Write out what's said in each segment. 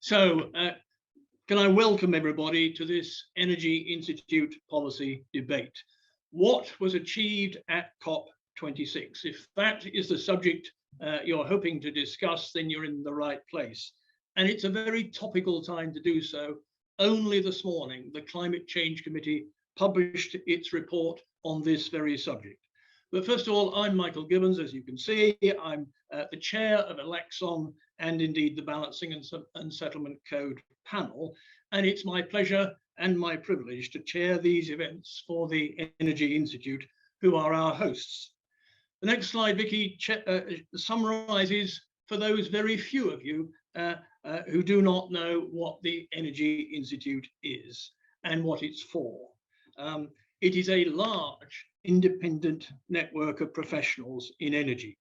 So, can I welcome everybody to this Energy Institute policy debate? What was achieved at COP26? If that is the subject you're hoping to discuss, then you're in the right place. And it's a very topical time to do so. Only this morning, the Climate Change Committee published its report on this very subject. But first of all, I'm Michael Gibbons, as you can see. I'm the chair of Elexon and indeed the Balancing and Settlement Code panel. And it's my pleasure and my privilege to chair these events for the Energy Institute, who are our hosts. The next slide, Vicky, summarizes for those very few of you who do not know what the Energy Institute is and what it's for. It is a large independent network of professionals in energy.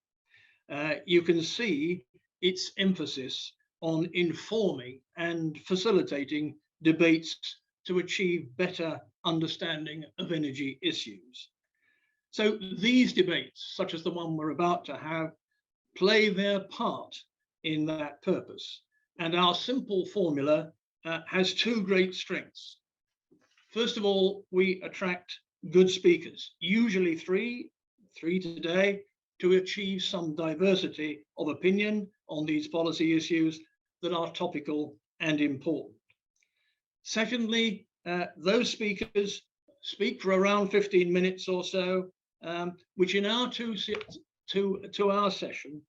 You can see its emphasis on informing and facilitating debates to achieve better understanding of energy issues. So these debates, such as the one we're about to have, play their part in that purpose. And our simple formula has two great strengths. First of all, we attract good speakers, usually three today, to achieve some diversity of opinion on these policy issues that are topical and important. Secondly, those speakers speak for around 15 minutes or so, which in our two-hour session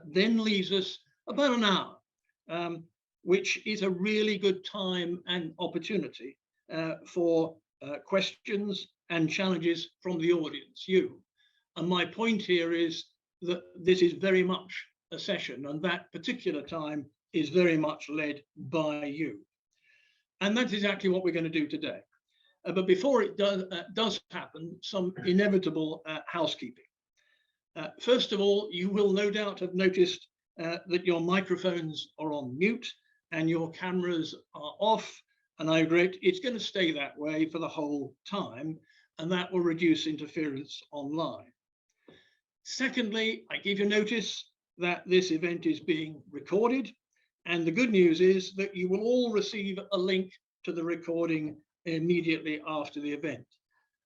then leaves us about an hour, which is a really good time and opportunity for questions and challenges from the audience, you. And my point here is that this is very much a session, and that particular time is very much led by you. And that's exactly what we're going to do today. But before it does happen, some inevitable housekeeping. First of all, you will no doubt have noticed that your microphones are on mute and your cameras are off. And I agree, it's going to stay that way for the whole time, and that will reduce interference online. Secondly, I give you notice that this event is being recorded, and the good news is that you will all receive a link to the recording immediately after the event.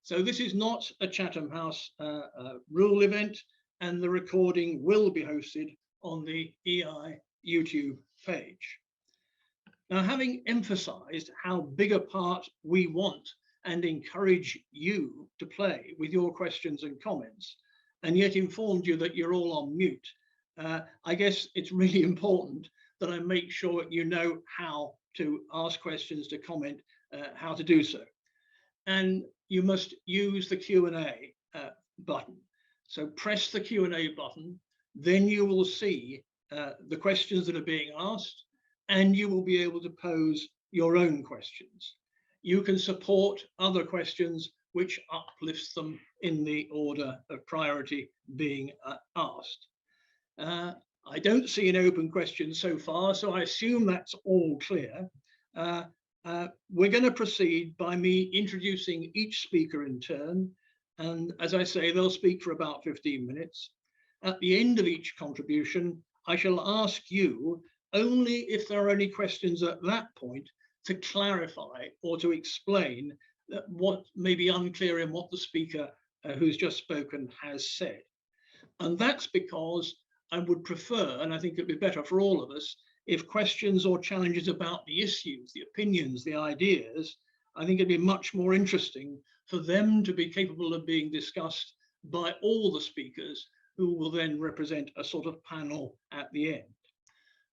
So this is not a Chatham House rule event, and the recording will be hosted on the EI YouTube page. Now, having emphasized how big a part we want and encourage you to play with your questions and comments, and yet informed you that you're all on mute, I guess it's really important that I make sure you know how to ask questions, to comment, how to do so. And you must use the Q&A button. So press the Q&A button, then you will see the questions that are being asked, and you will be able to pose your own questions. You can support other questions which uplifts them in the order of priority being asked. I don't see an open question so far, so I assume that's all clear. We're going to proceed by me introducing each speaker in turn. And as I say, they'll speak for about 15 minutes. At the end of each contribution, I shall ask you, only if there are any questions at that point, to clarify or to explain what may be unclear in what the speaker who's just spoken has said. And that's because I would prefer, and I think it'd be better for all of us, if questions or challenges about the issues, the opinions, the ideas, I think it'd be much more interesting for them to be capable of being discussed by all the speakers, who will then represent a sort of panel at the end.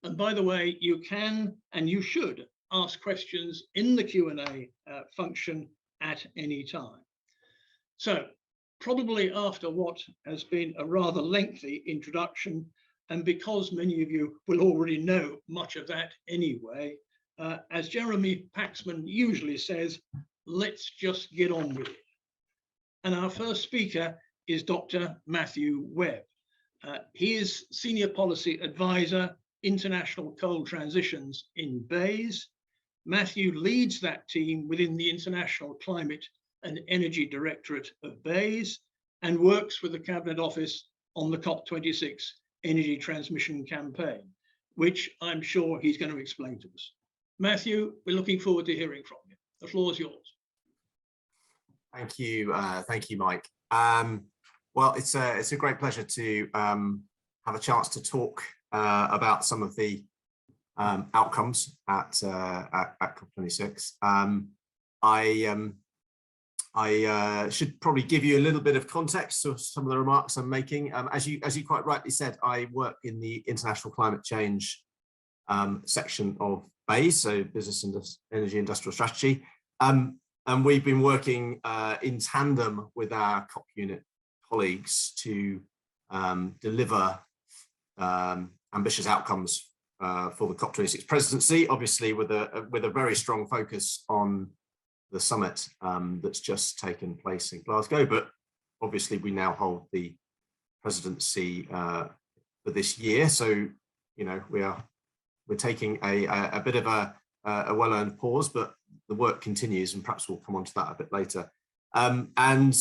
And by the way, you can and you should ask questions in the Q&A function at any time. So probably after what has been a rather lengthy introduction, and because many of you will already know much of that anyway, as Jeremy Paxman usually says, let's just get on with it. And our first speaker is Dr. Matthew Webb. He is Senior Policy Advisor, International Coal Transitions in BEIS. Matthew leads that team within the International Climate and Energy Directorate of BEIS and works with the Cabinet Office on the COP26 energy transmission campaign. which I'm sure he's going to explain to us. Matthew, we're looking forward to hearing from you. The floor is yours. Thank you, Mike. Well, it's a great pleasure to have a chance to talk about some of the outcomes at COP26. I should probably give you a little bit of context to some of the remarks I'm making. As you quite rightly said, I work in the international climate change section of BEIS, so Business and Energy Industrial Strategy. And we've been working in tandem with our COP unit colleagues to deliver ambitious outcomes for the COP26 presidency, obviously with a very strong focus on the summit that's just taken place in Glasgow. But obviously we now hold the presidency for this year, so we're taking a bit of a well-earned pause, but the work continues, and perhaps we'll come on to that a bit later. And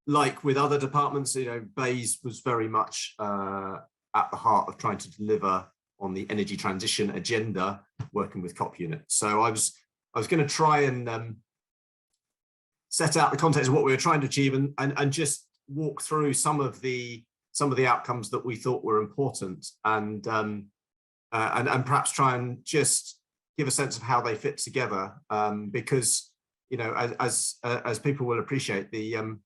like with other departments, BEIS was very much at the heart of trying to deliver on the energy transition agenda, working with COP unit. So I was going to try and set out the context of what we were trying to achieve, and just walk through some of the outcomes that we thought were important, and perhaps try and just give a sense of how they fit together, because as people will appreciate, the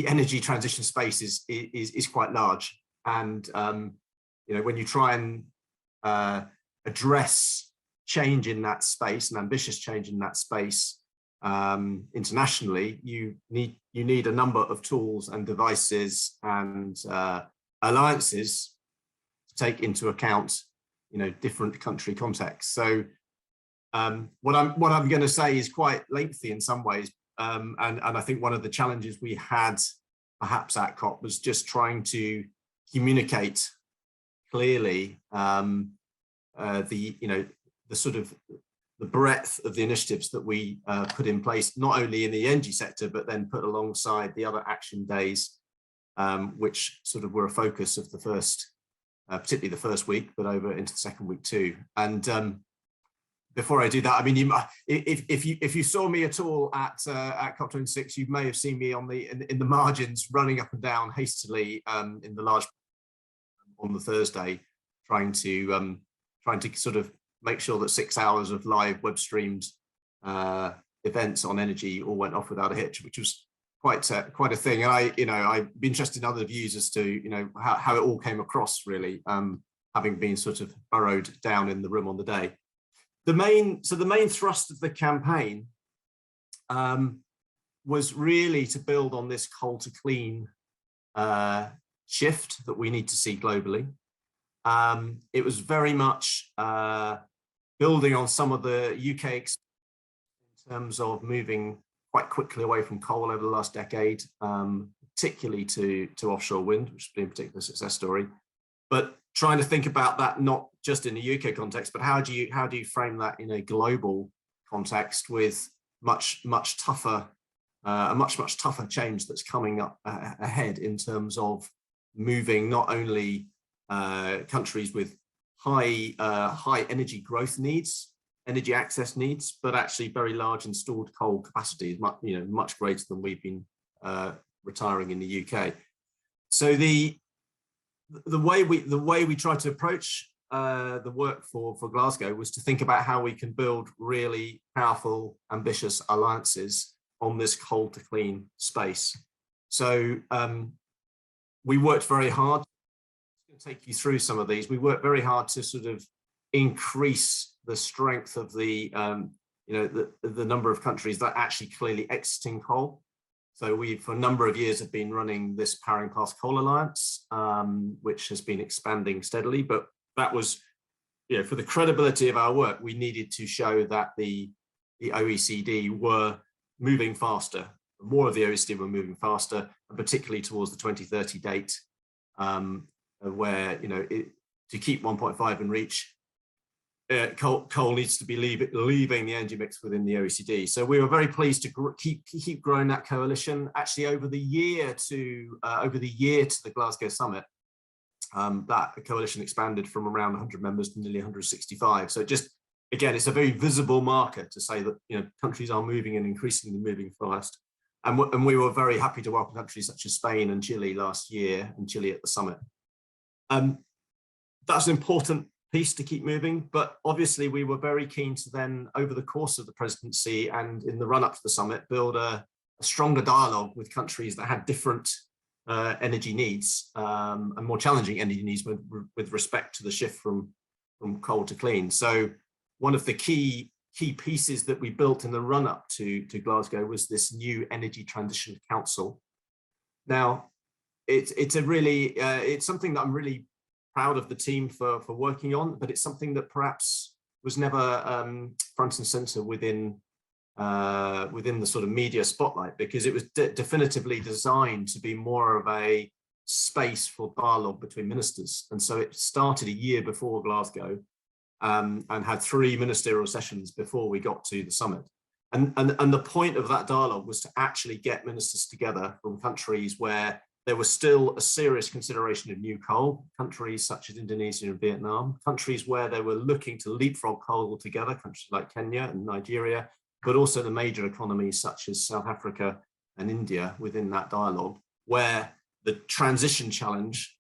energy transition space is quite large, and when you try and address change in that space, and ambitious change in that space internationally, you need a number of tools and devices and alliances to take into account different country contexts. So what I'm going to say is quite lengthy in some ways, and I think one of the challenges we had perhaps at COP was just trying to communicate clearly the breadth of the initiatives that we put in place, not only in the energy sector, but then put alongside the other action days, which sort of were a focus of the first, particularly the first week, but over into the second week too. And before I do that, I mean, if you saw me at all at COP26, you may have seen me in the margins, running up and down hastily in the large on the Thursday, trying to sort of make sure that 6 hours of live web streamed events on energy all went off without a hitch, which was quite a thing. And I'd be interested in other views as to how it all came across, really, having been sort of burrowed down in the room on the day. The main thrust of the campaign was really to build on this coal to clean shift that we need to see globally. It was very much building on some of the UK experience in terms of moving quite quickly away from coal over the last decade, particularly to offshore wind, which has been a particular success story. But trying to think about that not just in the UK context, but how do you frame that in a global context with a much tougher change that's coming up ahead in terms of moving not only countries with high energy growth needs, energy access needs, but actually very large installed coal capacity, much greater than we've been retiring in the UK. So the way we tried to approach the work for Glasgow was to think about how we can build really powerful, ambitious alliances on this coal to clean space. So we worked very hard. I'm going to take you through some of these. We worked very hard to sort of increase the strength of the number of countries that are actually clearly exiting coal. So we, for a number of years, have been running this Powering Past Coal Alliance, which has been expanding steadily. But that was, for the credibility of our work, we needed to show that the OECD were moving faster. More of the OECD were moving faster, and particularly towards the 2030 date, where to keep 1.5 in reach, coal needs to be leaving the energy mix within the OECD. So we were very pleased to keep growing that coalition. Actually, over the year to the Glasgow summit, that coalition expanded from around 100 members to nearly 165. So just, again, it's a very visible marker to say that, you know, countries are moving and increasingly moving fast. And we were very happy to welcome countries such as Spain and Chile last year, and Chile at the summit. That's an important piece to keep moving, but obviously we were very keen to then, over the course of the presidency and in the run-up to the summit, build a stronger dialogue with countries that had different energy needs and more challenging energy needs with respect to the shift from coal to clean. So one of the key pieces that we built in the run-up to Glasgow was this new Energy Transition Council. Now, it's something that I'm really proud of the team for working on, but it's something that perhaps was never front and center within the sort of media spotlight, because it was definitively designed to be more of a space for dialogue between ministers. And so it started a year before Glasgow and had 3 ministerial sessions before we got to the summit. And the point of that dialogue was to actually get ministers together from countries where there was still a serious consideration of new coal, countries such as Indonesia and Vietnam, countries where they were looking to leapfrog coal altogether, countries like Kenya and Nigeria, but also the major economies such as South Africa and India within that dialogue, where the transition challenge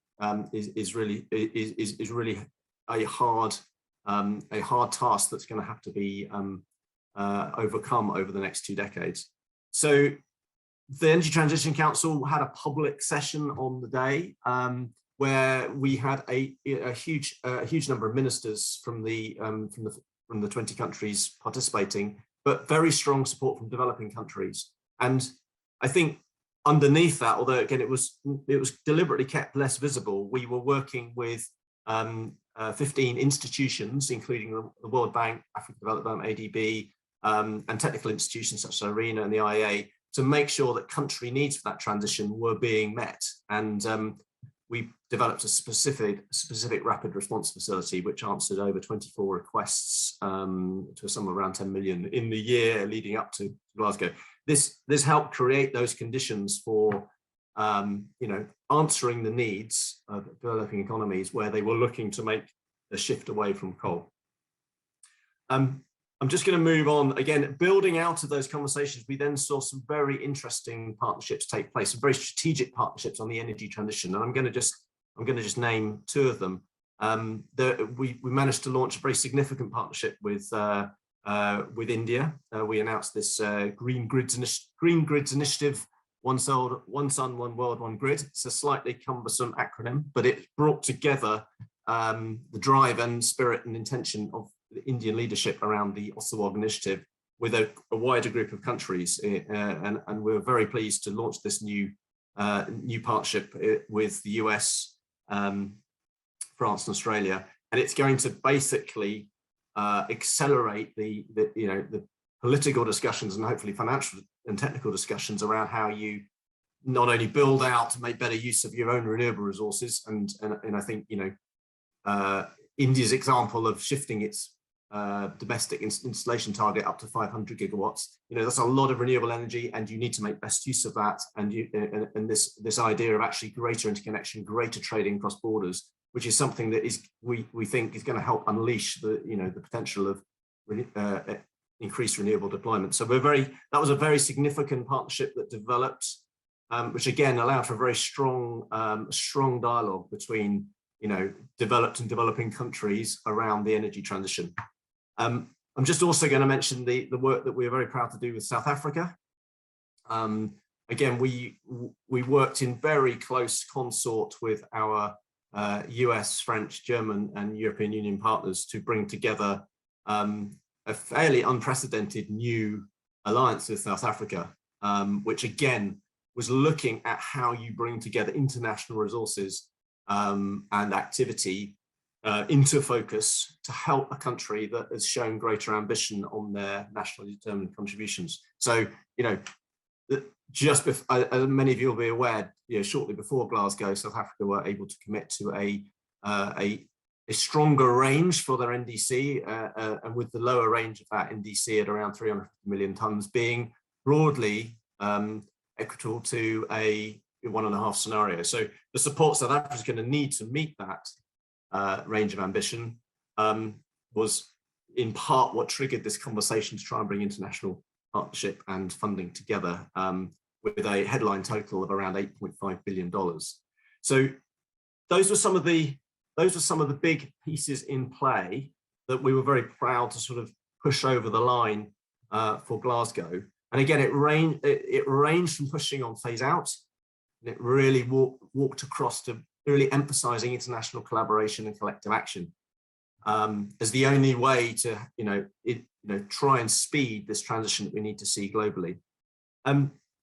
is really a hard task that's going to have to be overcome over the next 2 decades. So the Energy Transition Council had a public session on the day where we had a huge number of ministers from the 20 countries participating, but very strong support from developing countries. And I think underneath that, although again it was deliberately kept less visible, we were working with 15 institutions, including the World Bank, African Development Bank, ADB, and technical institutions such as IRENA and the IEA, to make sure that country needs for that transition were being met. And we developed a specific rapid response facility, which answered over 24 requests to a sum of around 10 million in the year leading up to Glasgow. This helped create those conditions for answering the needs of developing economies where they were looking to make a shift away from coal. I'm just going to move on. Again, building out of those conversations, we then saw some very interesting partnerships take place, some very strategic partnerships on the energy transition. And I'm going to just name 2 of them. We managed to launch a very significant partnership with India. We announced this Green Grids Initiative, One Sun, One World, One Grid. It's a slightly cumbersome acronym, but it brought together the drive and spirit and intention of the Indian leadership around the Osawog initiative with a wider group of countries, and we're very pleased to launch this new partnership with the US, France, and Australia, and it's going to basically accelerate the political discussions and hopefully financial and technical discussions around how you not only build out to make better use of your own renewable resources, and I think India's example of shifting its domestic installation target up to 500 gigawatts, that's a lot of renewable energy, and you need to make best use of that. And this idea of actually greater interconnection, greater trading across borders, which is something that we think is going to help unleash the potential of increased renewable deployment. So that was a very significant partnership that developed, which again allowed for a very strong dialogue between developed and developing countries around the energy transition. I'm just also going to mention the work that we're very proud to do with South Africa. Again, we worked in very close consort with our US, French, German, and European Union partners to bring together a fairly unprecedented new alliance with South Africa, which again was looking at how you bring together international resources and activity into focus to help a country that has shown greater ambition on their nationally determined contributions. So, just as many of you will be aware, shortly before Glasgow, South Africa were able to commit to a stronger range for their NDC, and with the lower range of that NDC at around 350 million tonnes being broadly equitable to a 1.5 scenario. So the support South Africa is going to need to meet that range of ambition was in part what triggered this conversation to try and bring international partnership and funding together with a headline total of around $8.5 billion. So those were some of the big pieces in play that we were very proud to sort of push over the line for Glasgow. And again, it ranged from pushing on phase out, and it really walked across to really emphasizing international collaboration and collective action as the only way to try and speed this transition that we need to see globally.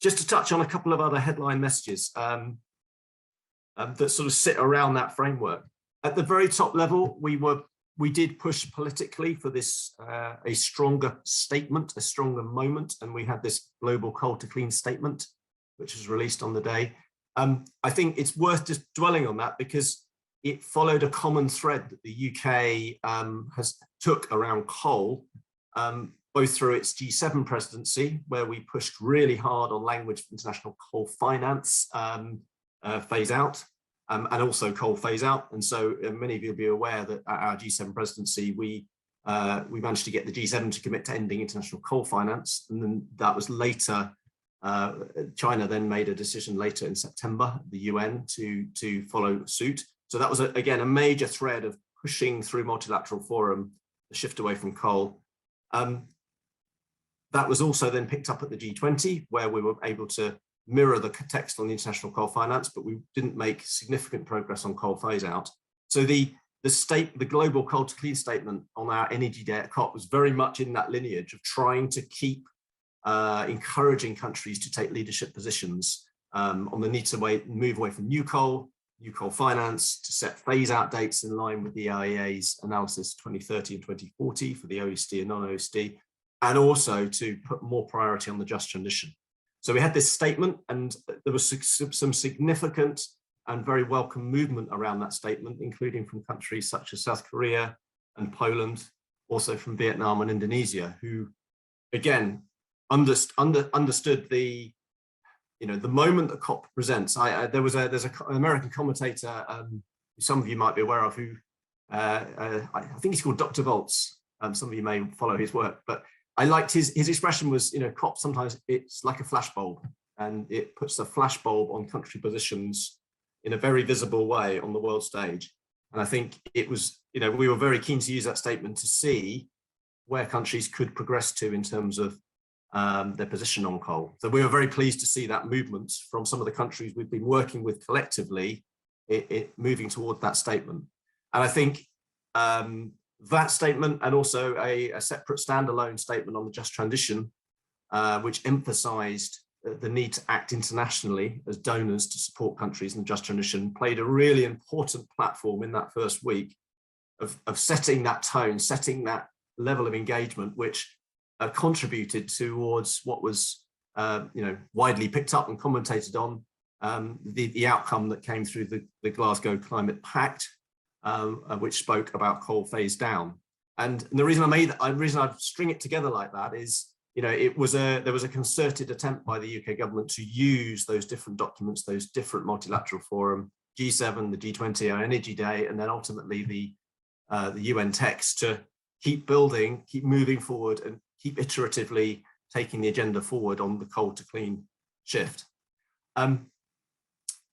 Just to touch on a couple of other headline messages that sort of sit around that framework. At the very top level, we did push politically for this a stronger statement, a stronger moment, and we had this global coal to clean statement, which was released on the day. I think it's worth just dwelling on that because it followed a common thread that the UK took around coal, both through its G7 presidency, where we pushed really hard on language for international coal finance phase out, and also coal phase out. And so many of you will be aware that at our G7 presidency, we managed to get the G7 to commit to ending international coal finance. And then that was later, China then made a decision later in September, the UN, to follow suit. So that was, again, a major thread of pushing through multilateral forum, the shift away from coal. That was also then picked up at the G20, where we were able to mirror the text on the international coal finance, but we didn't make significant progress on coal phase out. So the global coal to clean statement on our energy day at COP was very much in that lineage of trying to keep encouraging countries to take leadership positions on the need to move away from new coal finance, to set phase out dates in line with the IEA's analysis 2030 and 2040 for the OECD and non-OECD, and also to put more priority on the just transition. So we had this statement, and there was some significant and very welcome movement around that statement, including from countries such as South Korea and Poland, also from Vietnam and Indonesia, who again understood the moment that COP presents. There's an American commentator who some of you might be aware of, who I think he's called Dr. Volz. Some of you may follow his work, but I liked his expression was, COP sometimes it's like a flashbulb, and it puts a flashbulb on country positions in a very visible way on the world stage. And I think it was, we were very keen to use that statement to see where countries could progress to in terms of their position on coal. So we were very pleased to see that movement from some of the countries we've been working with collectively, moving toward that statement. And I think that statement, and also a separate standalone statement on the just transition, which emphasized the need to act internationally as donors to support countries in the just transition, played a really important platform in that first week of setting that tone, setting that level of engagement, which contributed towards what was widely picked up and commentated on, the outcome that came through the Glasgow Climate Pact, which spoke about coal phase down. And the reason I string it together like that is, there was a concerted attempt by the UK government to use those different documents, those different multilateral forum, G7, the G20, our Energy Day, and then ultimately the UN text to keep building, keep moving forward, and keep iteratively taking the agenda forward on the coal to clean shift.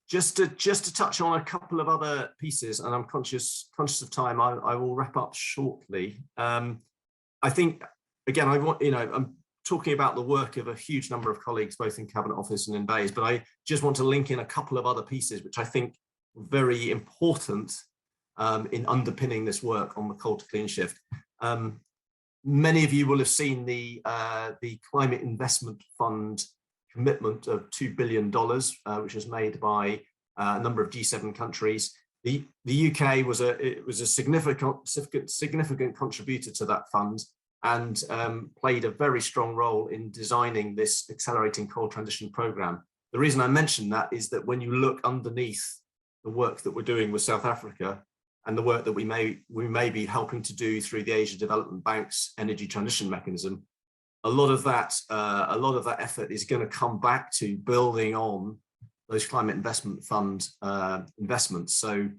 Just to touch on a couple of other pieces, and I'm conscious of time, I will wrap up shortly. I think, again, I'm talking about the work of a huge number of colleagues, both in Cabinet Office and in BEIS, but I just want to link in a couple of other pieces, which I think are very important in underpinning this work on the coal to clean shift. Many of you will have seen the Climate Investment Fund commitment of $2 billion, which was made by a number of G7 countries. The UK was a significant contributor to that fund, and played a very strong role in designing this accelerating coal transition program. The reason I mention that is that when you look underneath the work that we're doing with South Africa, and the work that we may be helping to do through the Asia Development Bank's energy transition mechanism, a lot of that effort is going to come back to building on those climate investment fund investments. So,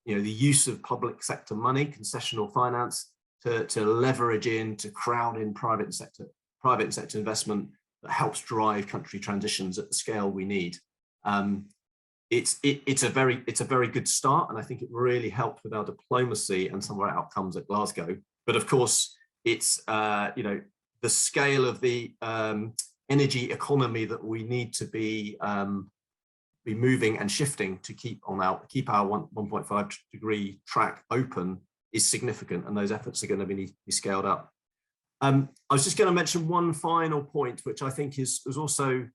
you know, the use of public sector money, concessional finance, to leverage in, to crowd in private sector investment that helps drive country transitions at the scale we need. It's a very good start, and I think it really helped with our diplomacy and some of our outcomes at Glasgow. But of course, it's you know, the scale of the energy economy that we need to be moving and shifting to keep our 1.5 degree track open is significant, and those efforts are going to be scaled up. I was just going to mention one final point, which I think is also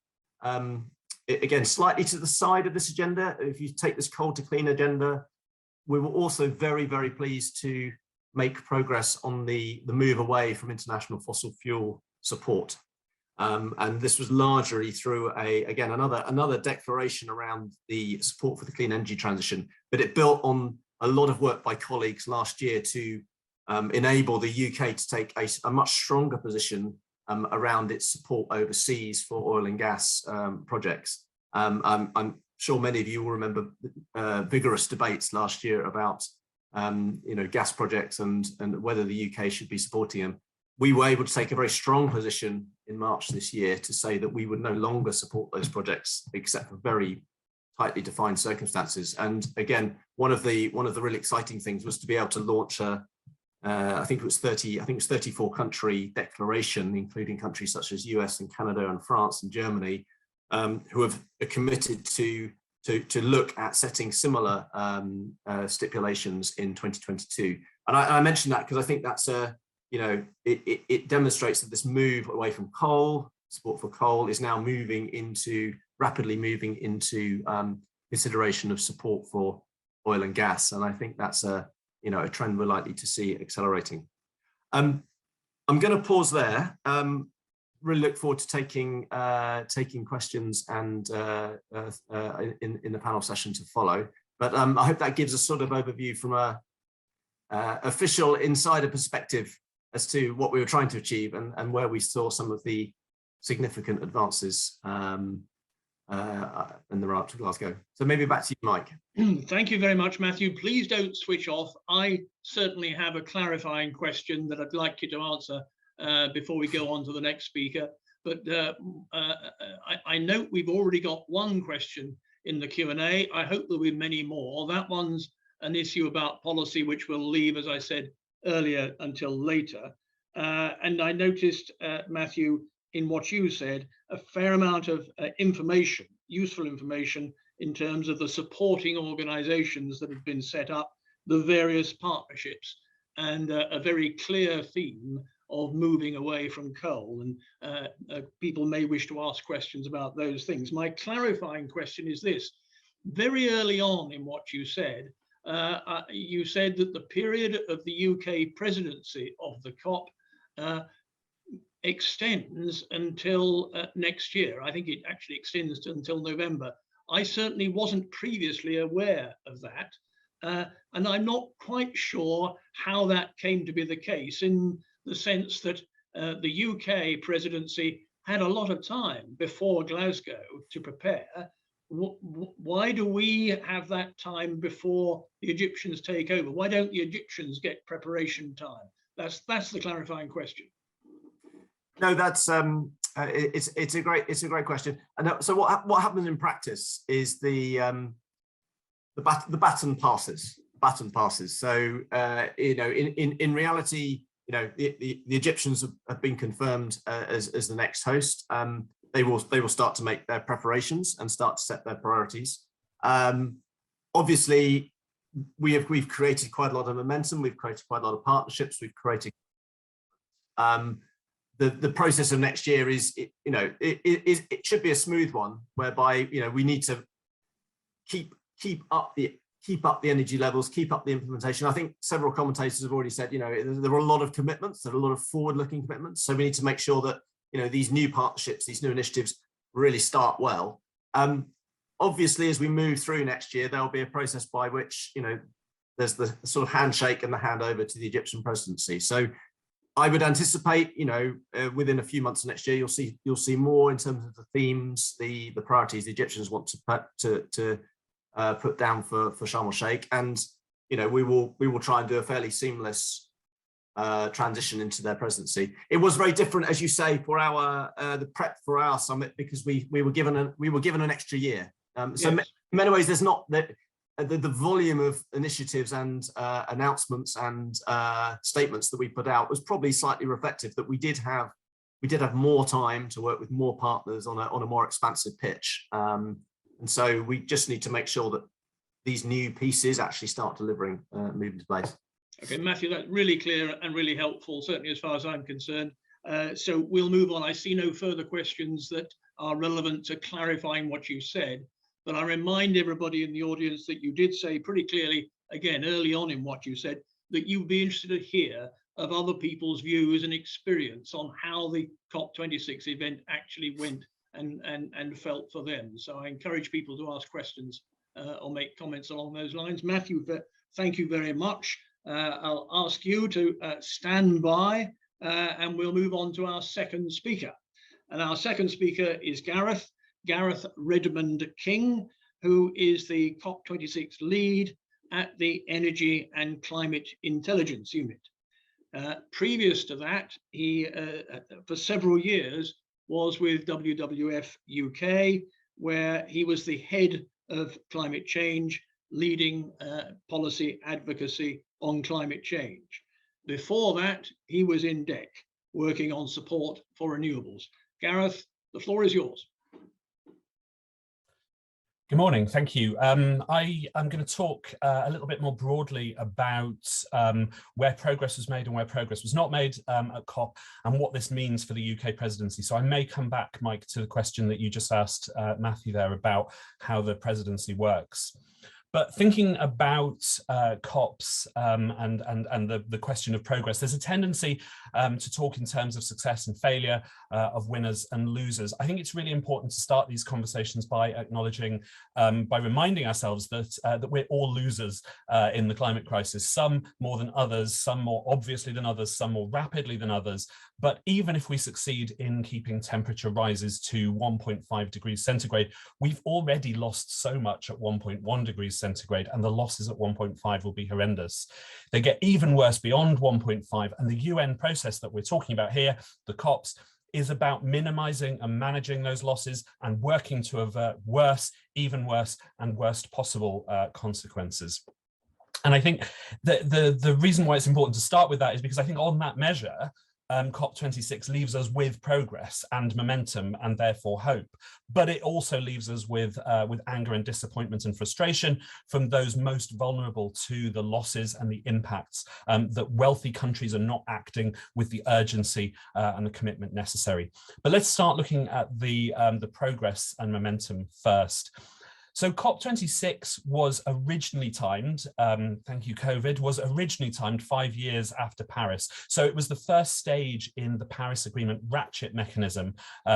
again slightly to the side of this agenda. If you take this coal to clean agenda, we were also very, very pleased to make progress on the move away from international fossil fuel support. And this was largely through again another declaration around the support for the clean energy transition, but it built on a lot of work by colleagues last year to enable the UK to take a much stronger position around its support overseas for oil and gas projects. I'm sure many of you will remember vigorous debates last year about you know, gas projects and whether the UK should be supporting them. We were able to take a very strong position in March this year to say that we would no longer support those projects except for very tightly defined circumstances. And again, one of the really exciting things was to be able to launch I think it was 34 country declaration, including countries such as US and Canada and France and Germany, who have committed to look at setting similar stipulations in 2022. And I mention that because I think that's you know, it demonstrates that this move away from coal, support for coal, is now rapidly moving into consideration of support for oil and gas. And I think that's you know, a trend we're likely to see accelerating. I'm going to pause there. Really look forward to taking questions and in the panel session to follow. But I hope that gives a sort of overview from a official insider perspective as to what we were trying to achieve and where we saw some of the significant advances in the run up to Glasgow. So maybe back to you, Mike. Thank you very much, Matthew. Please don't switch off. I certainly have a clarifying question that I'd like you to answer before we go on to the next speaker. But I note we've already got one question in the Q&A. I hope there'll be many more. That one's an issue about policy, which we'll leave, as I said earlier, until later. And I noticed, Matthew, in what you said, a fair amount of information, useful information, in terms of the supporting organizations that have been set up, the various partnerships, and a very clear theme of moving away from coal. And people may wish to ask questions about those things. My clarifying question is this. Very early on in what you said that the period of the UK presidency of the COP extends until next year. I think it actually extends until November. I certainly wasn't previously aware of that. And I'm not quite sure how that came to be the case, in the sense that the UK presidency had a lot of time before Glasgow to prepare. Why do we have that time before the Egyptians take over? Why don't the Egyptians get preparation time? That's the clarifying question. No, that's it's a great question. And so what happens in practice is the baton passes. So you know, in reality, you know, the Egyptians have been confirmed as the next host. They will start to make their preparations and start to set their priorities. Obviously, we've created quite a lot of momentum. We've created quite a lot of partnerships. We've created the process of next year is, you know, it should be a smooth one, whereby, you know, we need to keep up the energy levels, keep up the implementation. I think several commentators have already said, you know, there are a lot of commitments, there are a lot of forward-looking commitments. So we need to make sure that, you know, these new partnerships, these new initiatives really start well. Obviously, as we move through next year, there'll be a process by which, you know, there's the sort of handshake and the handover to the Egyptian presidency. So I would anticipate, within a few months of next year, you'll see more in terms of the themes, the priorities the Egyptians want to put down for Sharm el-Sheikh, and we will try and do a fairly seamless transition into their presidency. It was very different, as you say, for the prep for our summit, because we were given an extra year. So yes. In many ways, there's not the volume of initiatives and announcements and statements that we put out was probably slightly reflective that we did have more time to work with more partners on a more expansive pitch. And so we just need to make sure that these new pieces actually start delivering, move into place. Okay, Matthew, that's really clear and really helpful, certainly as far as I'm concerned. So we'll move on. I see no further questions that are relevant to clarifying what you said, but I remind everybody in the audience that you did say pretty clearly, again, early on in what you said, that you'd be interested to hear of other people's views and experience on how the COP26 event actually went and felt for them. So I encourage people to ask questions or make comments along those lines. Matthew, thank you very much. I'll ask you to stand by and we'll move on to our second speaker. And our second speaker is Gareth Redmond-King, who is the COP26 lead at the Energy and Climate Intelligence Unit. Previous to that, he, for several years, was with WWF UK, where he was the head of climate change, leading policy advocacy on climate change. Before that, he was in DEC, working on support for renewables. Gareth, the floor is yours. Good morning, thank you. I am going to talk a little bit more broadly about where progress was made and where progress was not made at COP, and what this means for the UK presidency. So I may come back, Mike, to the question that you just asked Matthew there about how the presidency works. But thinking about COPs and the question of progress, there's a tendency to talk in terms of success and failure, of winners and losers. I think it's really important to start these conversations by acknowledging, by reminding ourselves that we're all losers in the climate crisis, some more than others, some more obviously than others, some more rapidly than others. But even if we succeed in keeping temperature rises to 1.5 degrees centigrade, we've already lost so much at 1.1 degrees centigrade, and the losses at 1.5 will be horrendous. They get even worse beyond 1.5, and the UN process that we're talking about here, the COPs, is about minimizing and managing those losses and working to avert worse, even worse, and worst possible consequences. And I think that the reason why it's important to start with that is because I think on that measure, COP26 leaves us with progress and momentum and therefore hope, but it also leaves us with anger and disappointment and frustration from those most vulnerable to the losses and the impacts, that wealthy countries are not acting with the urgency and the commitment necessary. But let's start looking at the progress and momentum first. So COP26 was originally timed, thank you COVID, was originally timed 5 years after Paris. So it was the first stage in the Paris Agreement ratchet mechanism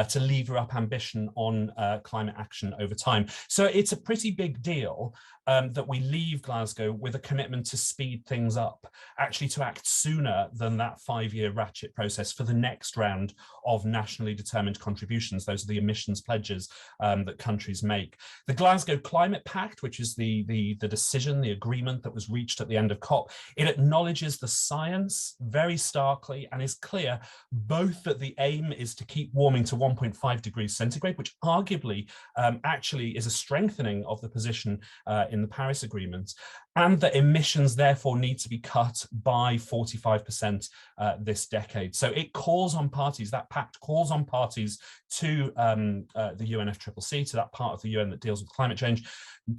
to lever up ambition on climate action over time. So it's a pretty big deal that we leave Glasgow with a commitment to speed things up, actually to act sooner than that 5-year ratchet process for the next round of nationally determined contributions. Those are the emissions pledges that countries make. The Glasgow Climate Pact, which is the decision, the agreement that was reached at the end of COP, it acknowledges the science very starkly and is clear both that the aim is to keep warming to 1.5 degrees centigrade, which arguably actually is a strengthening of the position in the Paris Agreement, and that emissions therefore need to be cut by 45% this decade. So it calls on parties, that pact calls on parties to the UNFCCC, to that part of the UN that deals with climate change,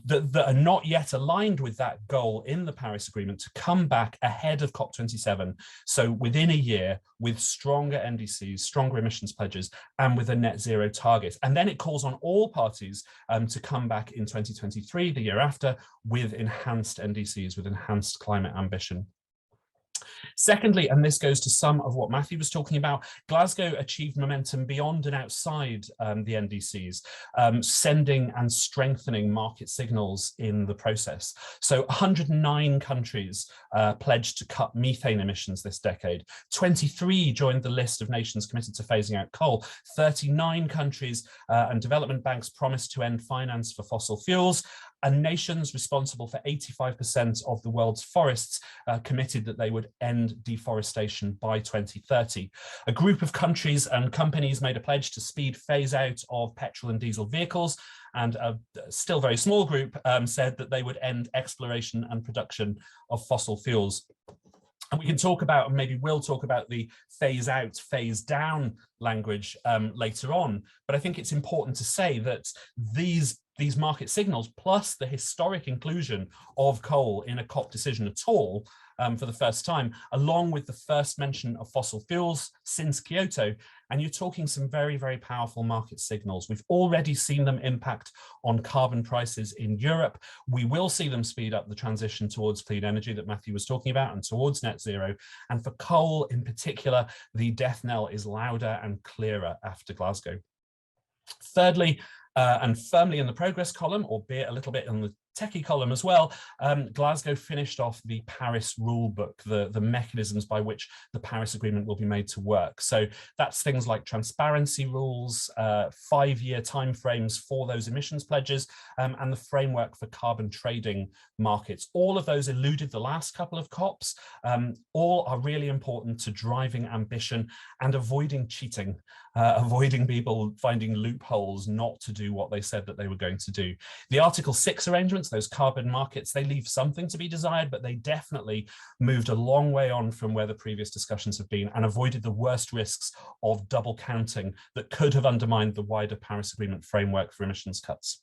that are not yet aligned with that goal in the Paris Agreement, to come back ahead of COP27, so within a year, with stronger NDCs, stronger emissions pledges, and with a net zero target. And then it calls on all parties to come back in 2023, the year after, with enhanced NDCs, with enhanced climate ambition. Secondly, and this goes to some of what Matthew was talking about, Glasgow achieved momentum beyond and outside the NDCs, sending and strengthening market signals in the process. So 109 countries pledged to cut methane emissions this decade. 23 joined the list of nations committed to phasing out coal. 39 countries and development banks promised to end finance for fossil fuels. And nations responsible for 85% of the world's forests committed that they would end deforestation by 2030. A group of countries and companies made a pledge to speed phase out of petrol and diesel vehicles, and a still very small group said that they would end exploration and production of fossil fuels. And we can talk about, and maybe we'll talk about, the phase out, phase down language later on. But I think it's important to say that these market signals, plus the historic inclusion of coal in a COP decision at all for the first time, along with the first mention of fossil fuels since Kyoto, and you're talking some very, very powerful market signals. We've already seen them impact on carbon prices in Europe. We will see them speed up the transition towards clean energy that Matthew was talking about and towards net zero. And for coal in particular, the death knell is louder and clearer after Glasgow. Thirdly, and firmly in the progress column, albeit a little bit in the techie column as well, Glasgow finished off the Paris rule book, the mechanisms by which the Paris Agreement will be made to work. So that's things like transparency rules, 5-year timeframes for those emissions pledges, and the framework for carbon trading markets. All of those eluded the last couple of COPs. All are really important to driving ambition and avoiding cheating, avoiding people finding loopholes not to do what they said that they were going to do. The Article 6 arrangements, those carbon markets, they leave something to be desired, but they definitely moved a long way on from where the previous discussions have been and avoided the worst risks of double counting that could have undermined the wider Paris Agreement framework for emissions cuts.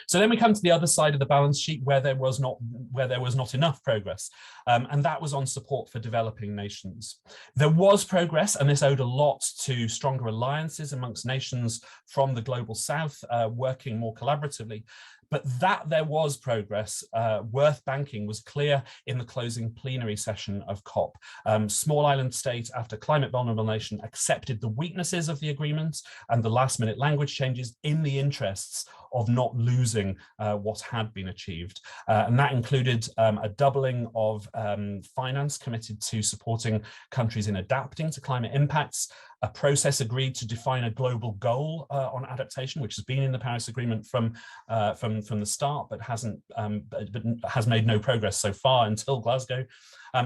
So then we come to the other side of the balance sheet where there was not enough progress, and that was on support for developing nations. There was progress, and this owed a lot to stronger alliances amongst nations from the global south working more collaboratively. But that there was progress worth banking was clear in the closing plenary session of COP. Small island state after climate vulnerable nation accepted the weaknesses of the agreement and the last minute language changes in the interests of not losing what had been achieved. And that included a doubling of finance committed to supporting countries in adapting to climate impacts, a process agreed to define a global goal on adaptation, which has been in the Paris Agreement from the start, but has made no progress so far until Glasgow,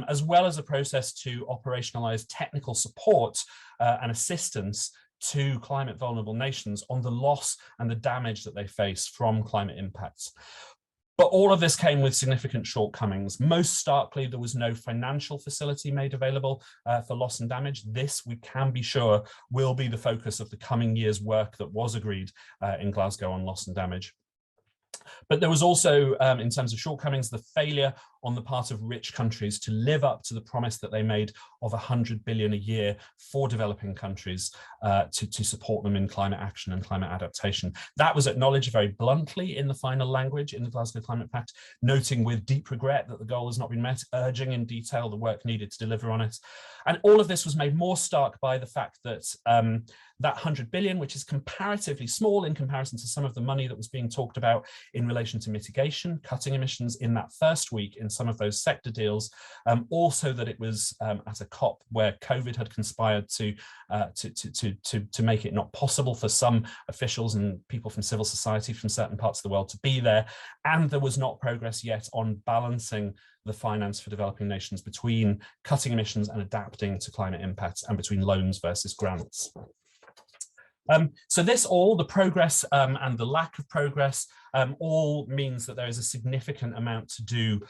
as well as a process to operationalize technical support and assistance to climate vulnerable nations on the loss and the damage that they face from climate impacts. But all of this came with significant shortcomings. Most starkly, there was no financial facility made available for loss and damage. This, we can be sure, will be the focus of the coming year's work that was agreed in Glasgow on loss and damage. But there was also, in terms of shortcomings, the failure on the part of rich countries to live up to the promise that they made of 100 billion a year for developing countries to support them in climate action and climate adaptation. That was acknowledged very bluntly in the final language in the Glasgow Climate Pact, noting with deep regret that the goal has not been met, urging in detail the work needed to deliver on it. And all of this was made more stark by the fact that that 100 billion, which is comparatively small in comparison to some of the money that was being talked about in relation to mitigation, cutting emissions in that first week in some of those sector deals, also that it was at a COP where COVID had conspired to make it not possible for some officials and people from civil society from certain parts of the world to be there, and there was not progress yet on balancing the finance for developing nations between cutting emissions and adapting to climate impacts and between loans versus grants. So this all, the progress and the lack of progress, all means that there is a significant amount to do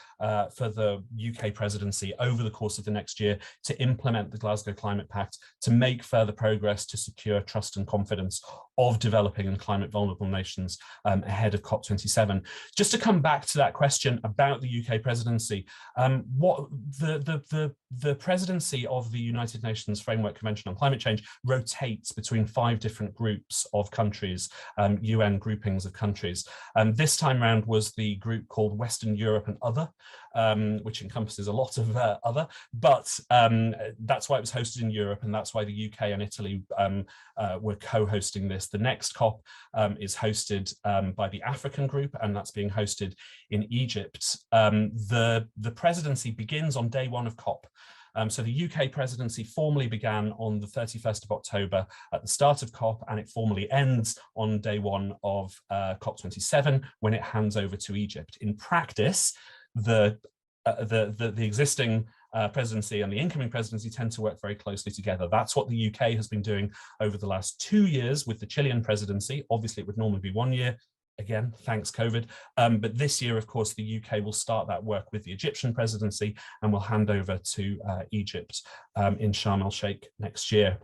for the UK presidency over the course of the next year to implement the Glasgow Climate Pact, to make further progress to secure trust and confidence of developing and climate vulnerable nations ahead of COP27. Just to come back to that question about the UK presidency, what the The presidency of the United Nations Framework Convention on Climate Change rotates between 5 different groups of countries, UN groupings of countries. This time round was the group called Western Europe and Other, which encompasses a lot of other, but that's why it was hosted in Europe, and that's why the UK and Italy were co-hosting this. The next COP is hosted by the African group, and that's being hosted in Egypt. The presidency begins on day 1 of COP. So the UK presidency formally began on the 31st of October at the start of COP, and it formally ends on day 1 of COP27 when it hands over to Egypt. In practice, the existing presidency and the incoming presidency tend to work very closely together. That's what the UK has been doing over the last 2 years with the Chilean presidency. Obviously, it would normally be 1 year. Again, thanks COVID. But this year, of course, the UK will start that work with the Egyptian presidency and will hand over to Egypt in Sharm el-Sheikh next year.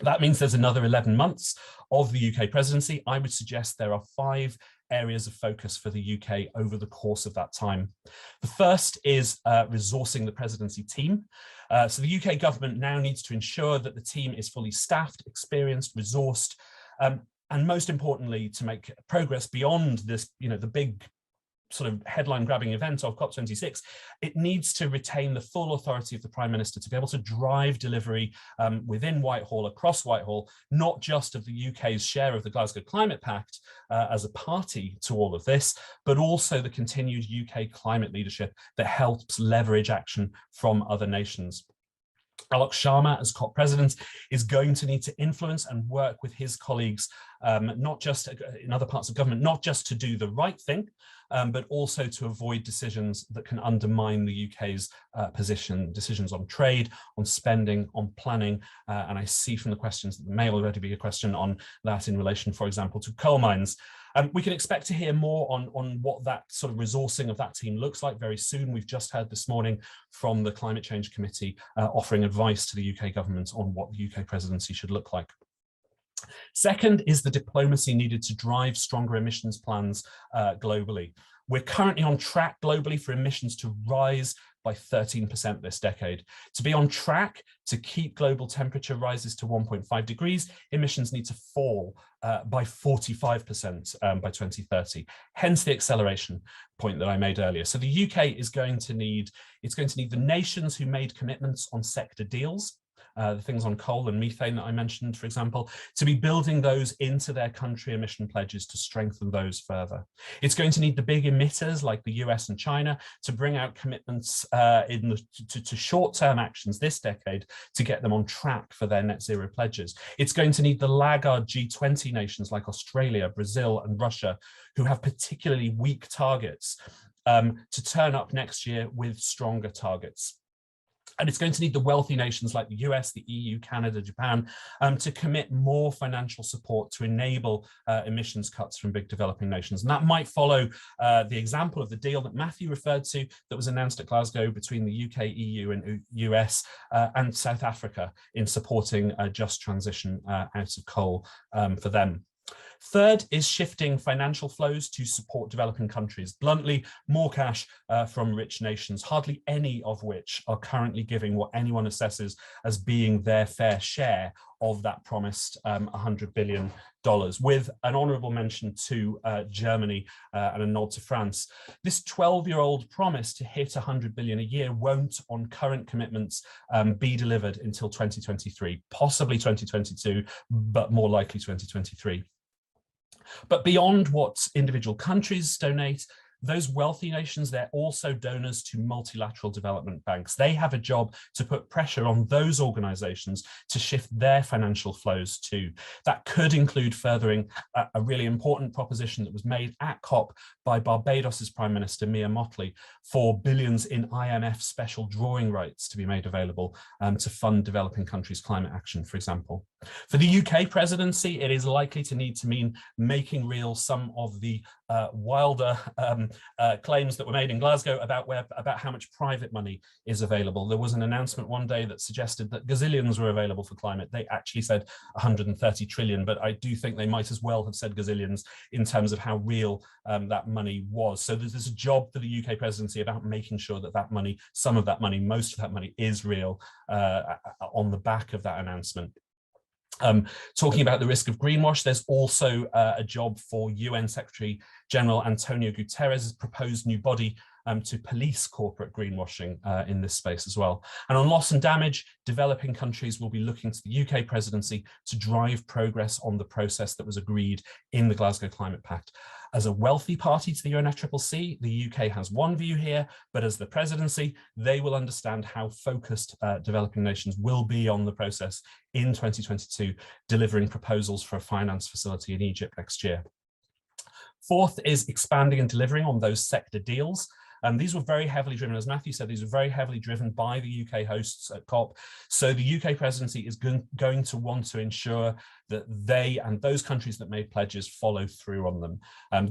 That means there's another 11 months of the UK presidency. I would suggest there are 5 areas of focus for the UK over the course of that time. The first is resourcing the presidency team. So the UK government now needs to ensure that the team is fully staffed, experienced, resourced, and most importantly, to make progress beyond this, the big sort of headline grabbing event of COP26, it needs to retain the full authority of the Prime Minister to be able to drive delivery within Whitehall, across Whitehall, not just of the UK's share of the Glasgow Climate Pact as a party to all of this, but also the continued UK climate leadership that helps leverage action from other nations. Alok Sharma, as COP president, is going to need to influence and work with his colleagues, not just in other parts of government, not just to do the right thing, but also to avoid decisions that can undermine the UK's position, decisions on trade, on spending, on planning. And I see from the questions that there may already be a question on that in relation, for example, to coal mines. We can expect to hear more on what that sort of resourcing of that team looks like very soon. We've just heard this morning from the Climate Change Committee offering advice to the UK government on what the UK presidency should look like. Second is the diplomacy needed to drive stronger emissions plans globally. We're currently on track globally for emissions to rise by 13% this decade. To be on track to keep global temperature rises to 1.5 degrees, emissions need to fall by 45% by 2030. Hence the acceleration point that I made earlier. So the UK is going to need, the nations who made commitments on sector deals, the things on coal and methane that I mentioned, for example, to be building those into their country emission pledges to strengthen those further. It's going to need the big emitters like the US and China to bring out commitments to short-term actions this decade to get them on track for their net zero pledges. It's going to need the laggard G20 nations like Australia, Brazil, and Russia, who have particularly weak targets, to turn up next year with stronger targets. And it's going to need the wealthy nations like the US, the EU, Canada, Japan, to commit more financial support to enable emissions cuts from big developing nations. And that might follow the example of the deal that Matthew referred to that was announced at Glasgow between the UK, EU and US and South Africa in supporting a just transition out of coal for them. Third is shifting financial flows to support developing countries. Bluntly, more cash from rich nations, hardly any of which are currently giving what anyone assesses as being their fair share of that promised $100 billion, with an honourable mention to Germany and a nod to France. This 12-year-old promise to hit $100 billion a year won't, on current commitments, be delivered until 2023, possibly 2022, but more likely 2023. But beyond what individual countries donate, those wealthy nations, they're also donors to multilateral development banks. They have a job to put pressure on those organizations to shift their financial flows too. That could include furthering a really important proposition that was made at COP by Barbados's Prime Minister, Mia Mottley, for billions in IMF special drawing rights to be made available to fund developing countries' climate action, for example. For the UK presidency, it is likely to need to mean making real some of the wilder claims that were made in Glasgow about how much private money is available. There was an announcement one day that suggested that gazillions were available for climate. They actually said 130 trillion, but I do think they might as well have said gazillions in terms of how real that money was. So there's a job for the UK presidency about making sure that that money, some of that money, most of that money is real on the back of that announcement. Talking about the risk of greenwash, there's also a job for UN Secretary General Antonio Guterres' proposed new body to police corporate greenwashing in this space as well. And on loss and damage, developing countries will be looking to the UK presidency to drive progress on the process that was agreed in the Glasgow Climate Pact. As a wealthy party to the UNFCCC, the UK has one view here, but as the presidency, they will understand how focused developing nations will be on the process in 2022, delivering proposals for a finance facility in Egypt next year. Fourth is expanding and delivering on those sector deals. These were very heavily driven, as Matthew said, these were very heavily driven by the UK hosts at COP. So the UK presidency is going to want to ensure that they and those countries that made pledges follow through on them.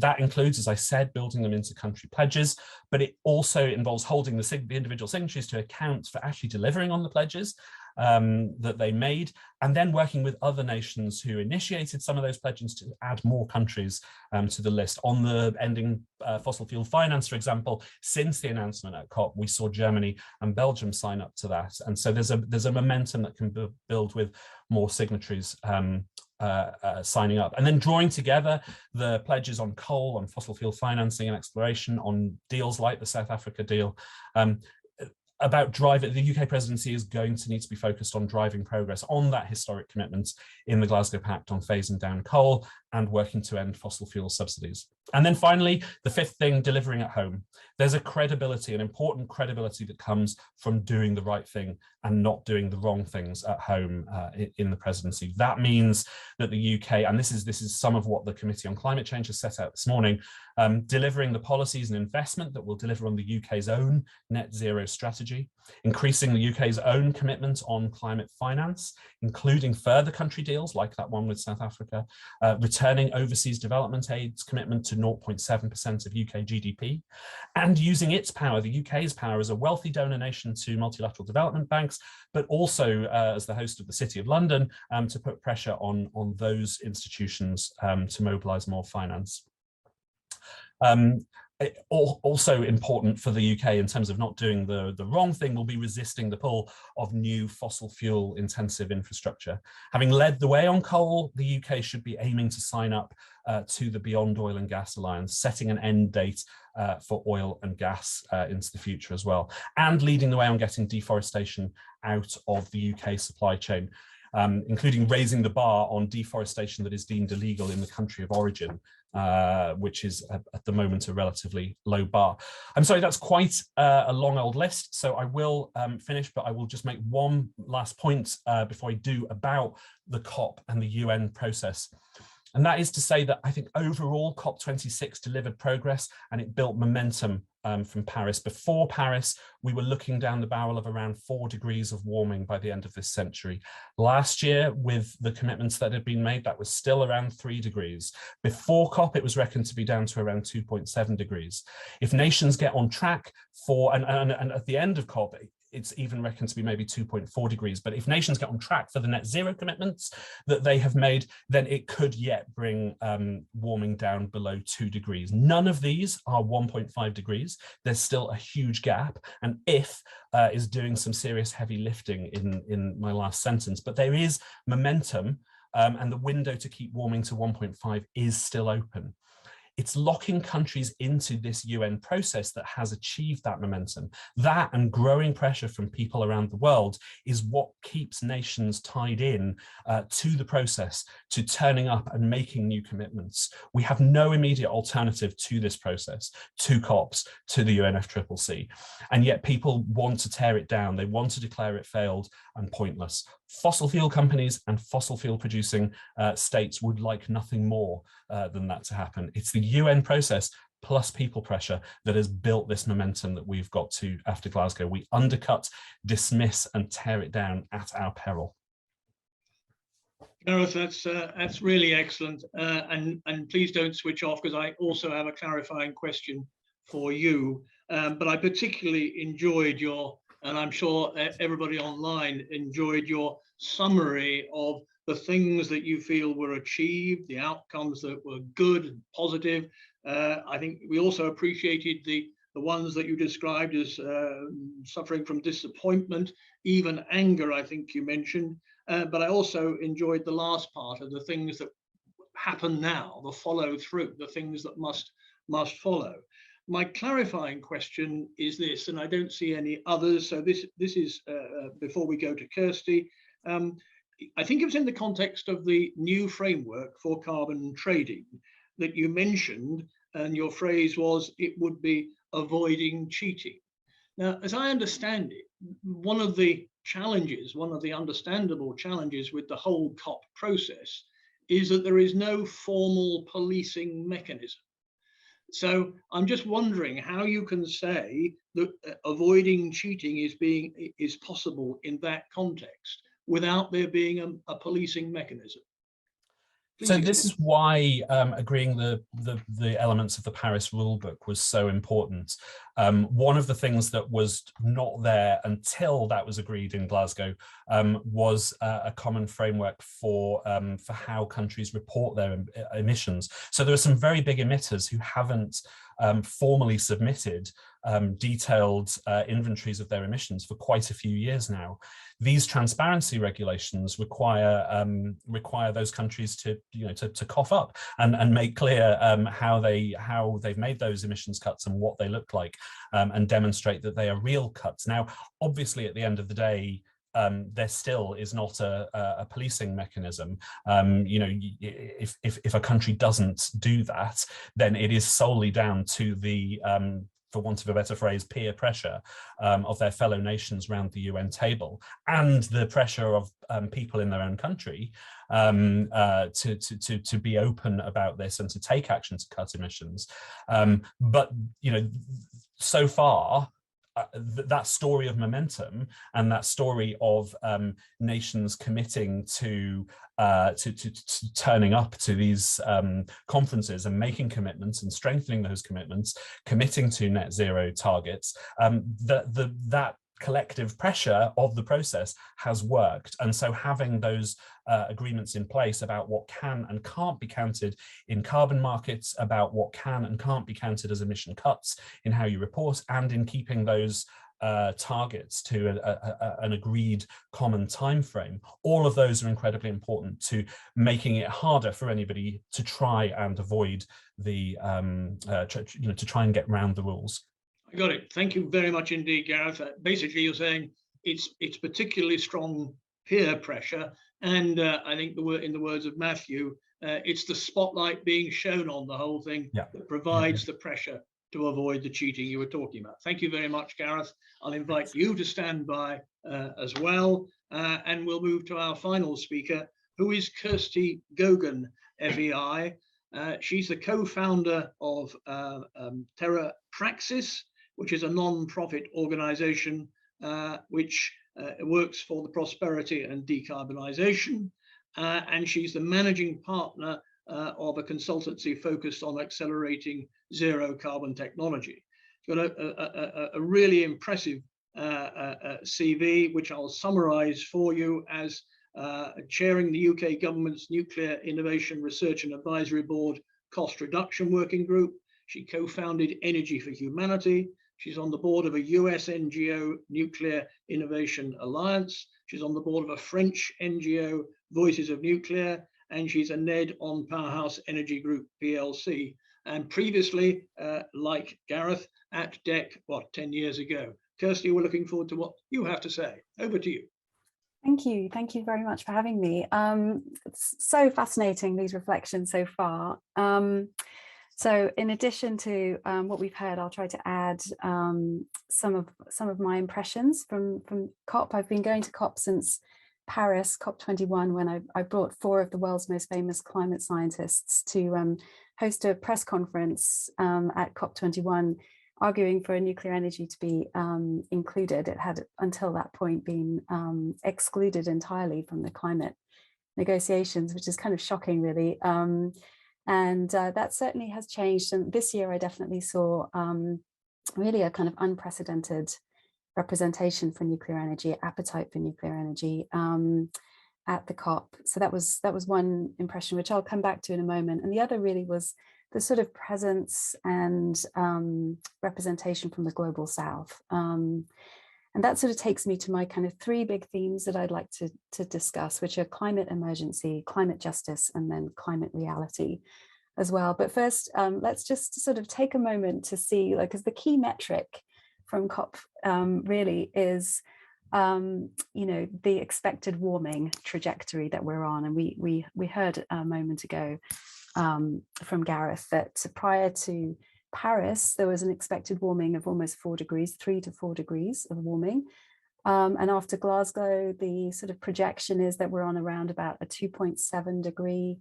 That includes, as I said, building them into country pledges, but it also involves holding the individual signatories to account for actually delivering on the pledges that they made, and then working with other nations who initiated some of those pledges to add more countries to the list. On the ending fossil fuel finance, for example, since the announcement at COP, we saw Germany and Belgium sign up to that. And so there's a momentum that can build with more signatories signing up, and then drawing together the pledges on coal, on fossil fuel financing and exploration, on deals like the South Africa deal. About driving, the UK presidency is going to need to be focused on driving progress on that historic commitment in the Glasgow Pact on phasing down coal and working to end fossil fuel subsidies. And then finally, the fifth thing, delivering at home. There's a credibility, an important credibility that comes from doing the right thing and not doing the wrong things at home in the presidency. That means that the UK, and this is some of what the Committee on Climate Change has set out this morning, delivering the policies and investment that will deliver on the UK's own net zero strategy, increasing the UK's own commitment on climate finance, including further country deals like that one with South Africa, returning overseas development aid's commitment to 0.7% of UK GDP, and using its power, the UK's power as a wealthy donor nation to multilateral development banks, but also as the host of the City of London, to put pressure on those institutions to mobilise more finance. Also important for the UK in terms of not doing the wrong thing will be resisting the pull of new fossil fuel intensive infrastructure. Having led the way on coal, the UK should be aiming to sign up to the Beyond Oil and Gas Alliance, setting an end date for oil and gas into the future as well, and leading the way on getting deforestation out of the UK supply chain, including raising the bar on deforestation that is deemed illegal in the country of origin, which is at the moment a relatively low bar. I'm sorry, that's quite a long old list, so I will finish, but I will just make one last point before I do about the COP and the UN process. And that is to say that I think overall COP26 delivered progress and it built momentum from Paris. Before Paris, we were looking down the barrel of around 4 degrees of warming by the end of this century. Last year, with the commitments that had been made, that was still around 3 degrees. Before COP, it was reckoned to be down to around 2.7 degrees. If nations get on track for, and at the end of COP, it's even reckoned to be maybe 2.4 degrees. But if nations get on track for the net zero commitments that they have made, then it could yet bring warming down below 2 degrees. None of these are 1.5 degrees. There's still a huge gap. And if is doing some serious heavy lifting in my last sentence, but there is momentum and the window to keep warming to 1.5 is still open. It's locking countries into this UN process that has achieved that momentum. That and growing pressure from people around the world is what keeps nations tied in to the process, to turning up and making new commitments. We have no immediate alternative to this process, to COPs, to the UNFCCC. And yet people want to tear it down. They want to declare it failed and pointless. Fossil fuel companies and fossil fuel producing states would like nothing more than that to happen. It's the UN process plus people pressure that has built this momentum that we've got to after Glasgow. We undercut, dismiss and tear it down at our peril. Gareth, that's really excellent. And please don't switch off, because I also have a clarifying question for you, but I particularly enjoyed your, and I'm sure everybody online enjoyed your summary of the things that you feel were achieved, the outcomes that were good and positive. I think we also appreciated the ones that you described as suffering from disappointment, even anger, I think you mentioned. But I also enjoyed the last part of the things that happen now, the follow through, the things that must follow. My clarifying question is this, and I don't see any others. So this is before we go to Kirsty. I think it was in the context of the new framework for carbon trading that you mentioned, and your phrase was, it would be avoiding cheating. Now, as I understand it, one of the challenges, one of the understandable challenges with the whole COP process is that there is no formal policing mechanism. So I'm just wondering how you can say that avoiding cheating is possible in that context without there being a policing mechanism. So this is why agreeing the elements of the Paris rulebook was so important. One of the things that was not there until that was agreed in Glasgow was a common framework for how countries report their emissions. So there are some very big emitters who haven't formally submitted detailed inventories of their emissions for quite a few years now. These transparency regulations require those countries to cough up and make clear how they've made those emissions cuts and what they look like, and demonstrate that they are real cuts. Now, obviously, at the end of the day, there still is not a policing mechanism. If a country doesn't do that, then it is solely down to the for want of a better phrase, peer pressure of their fellow nations around the UN table, and the pressure of people in their own country to be open about this and to take action to cut emissions. But so far, that story of momentum and that story of nations committing to turning up to these conferences and making commitments and strengthening those commitments, committing to net zero targets, that collective pressure of the process has worked. And so having those agreements in place about what can and can't be counted in carbon markets, about what can and can't be counted as emission cuts in how you report, and in keeping those targets to an agreed common time frame, all of those are incredibly important to making it harder for anybody to try and avoid the to try and get around the rules. I got it. Thank you very much indeed, Gareth. Basically, you're saying it's particularly strong peer pressure, and I think in the words of Matthew, it's the spotlight being shown on the whole thing that provides the pressure to avoid the cheating you were talking about. Thank you very much, Gareth. I'll invite you to stand by as well, and we'll move to our final speaker, who is Kirsty Gogan FEI. She's the co-founder of Terra Praxis, which is a non-profit organization which works for the prosperity and decarbonisation. And she's the managing partner of a consultancy focused on accelerating zero carbon technology. She's got a really impressive CV, which I'll summarise for you as chairing the UK government's Nuclear Innovation Research and Advisory Board Cost Reduction Working Group. She co-founded Energy for Humanity. She's on the board of a US NGO, Nuclear Innovation Alliance. She's on the board of a French NGO, Voices of Nuclear, and she's a NED on Powerhouse Energy Group PLC. And previously, like Gareth, at DEC, 10 years ago. Kirsty, we're looking forward to what you have to say. Over to you. Thank you. Thank you very much for having me. It's so fascinating, these reflections so far. So in addition to what we've heard, I'll try to add some of my impressions from COP. I've been going to COP since Paris, COP21, when I brought 4 of the world's most famous climate scientists to host a press conference at COP21, arguing for nuclear energy to be included. It had until that point been excluded entirely from the climate negotiations, which is kind of shocking, really. And that certainly has changed. And this year I definitely saw really a kind of unprecedented representation for nuclear energy, appetite for nuclear energy at the COP. So that was one impression, which I'll come back to in a moment. And the other really was the sort of presence and representation from the global South. And that sort of takes me to my kind of three big themes that I'd like to discuss, which are climate emergency, climate justice, and then climate reality as well. But first, let's just sort of take a moment to see, like, because the key metric from COP really is, you know, the expected warming trajectory that we're on. And we heard a moment ago from Gareth that prior to Paris, there was an expected warming of almost 4 degrees, 3 to 4 degrees of warming. And after Glasgow, the sort of projection is that we're on around about a 2.7 degree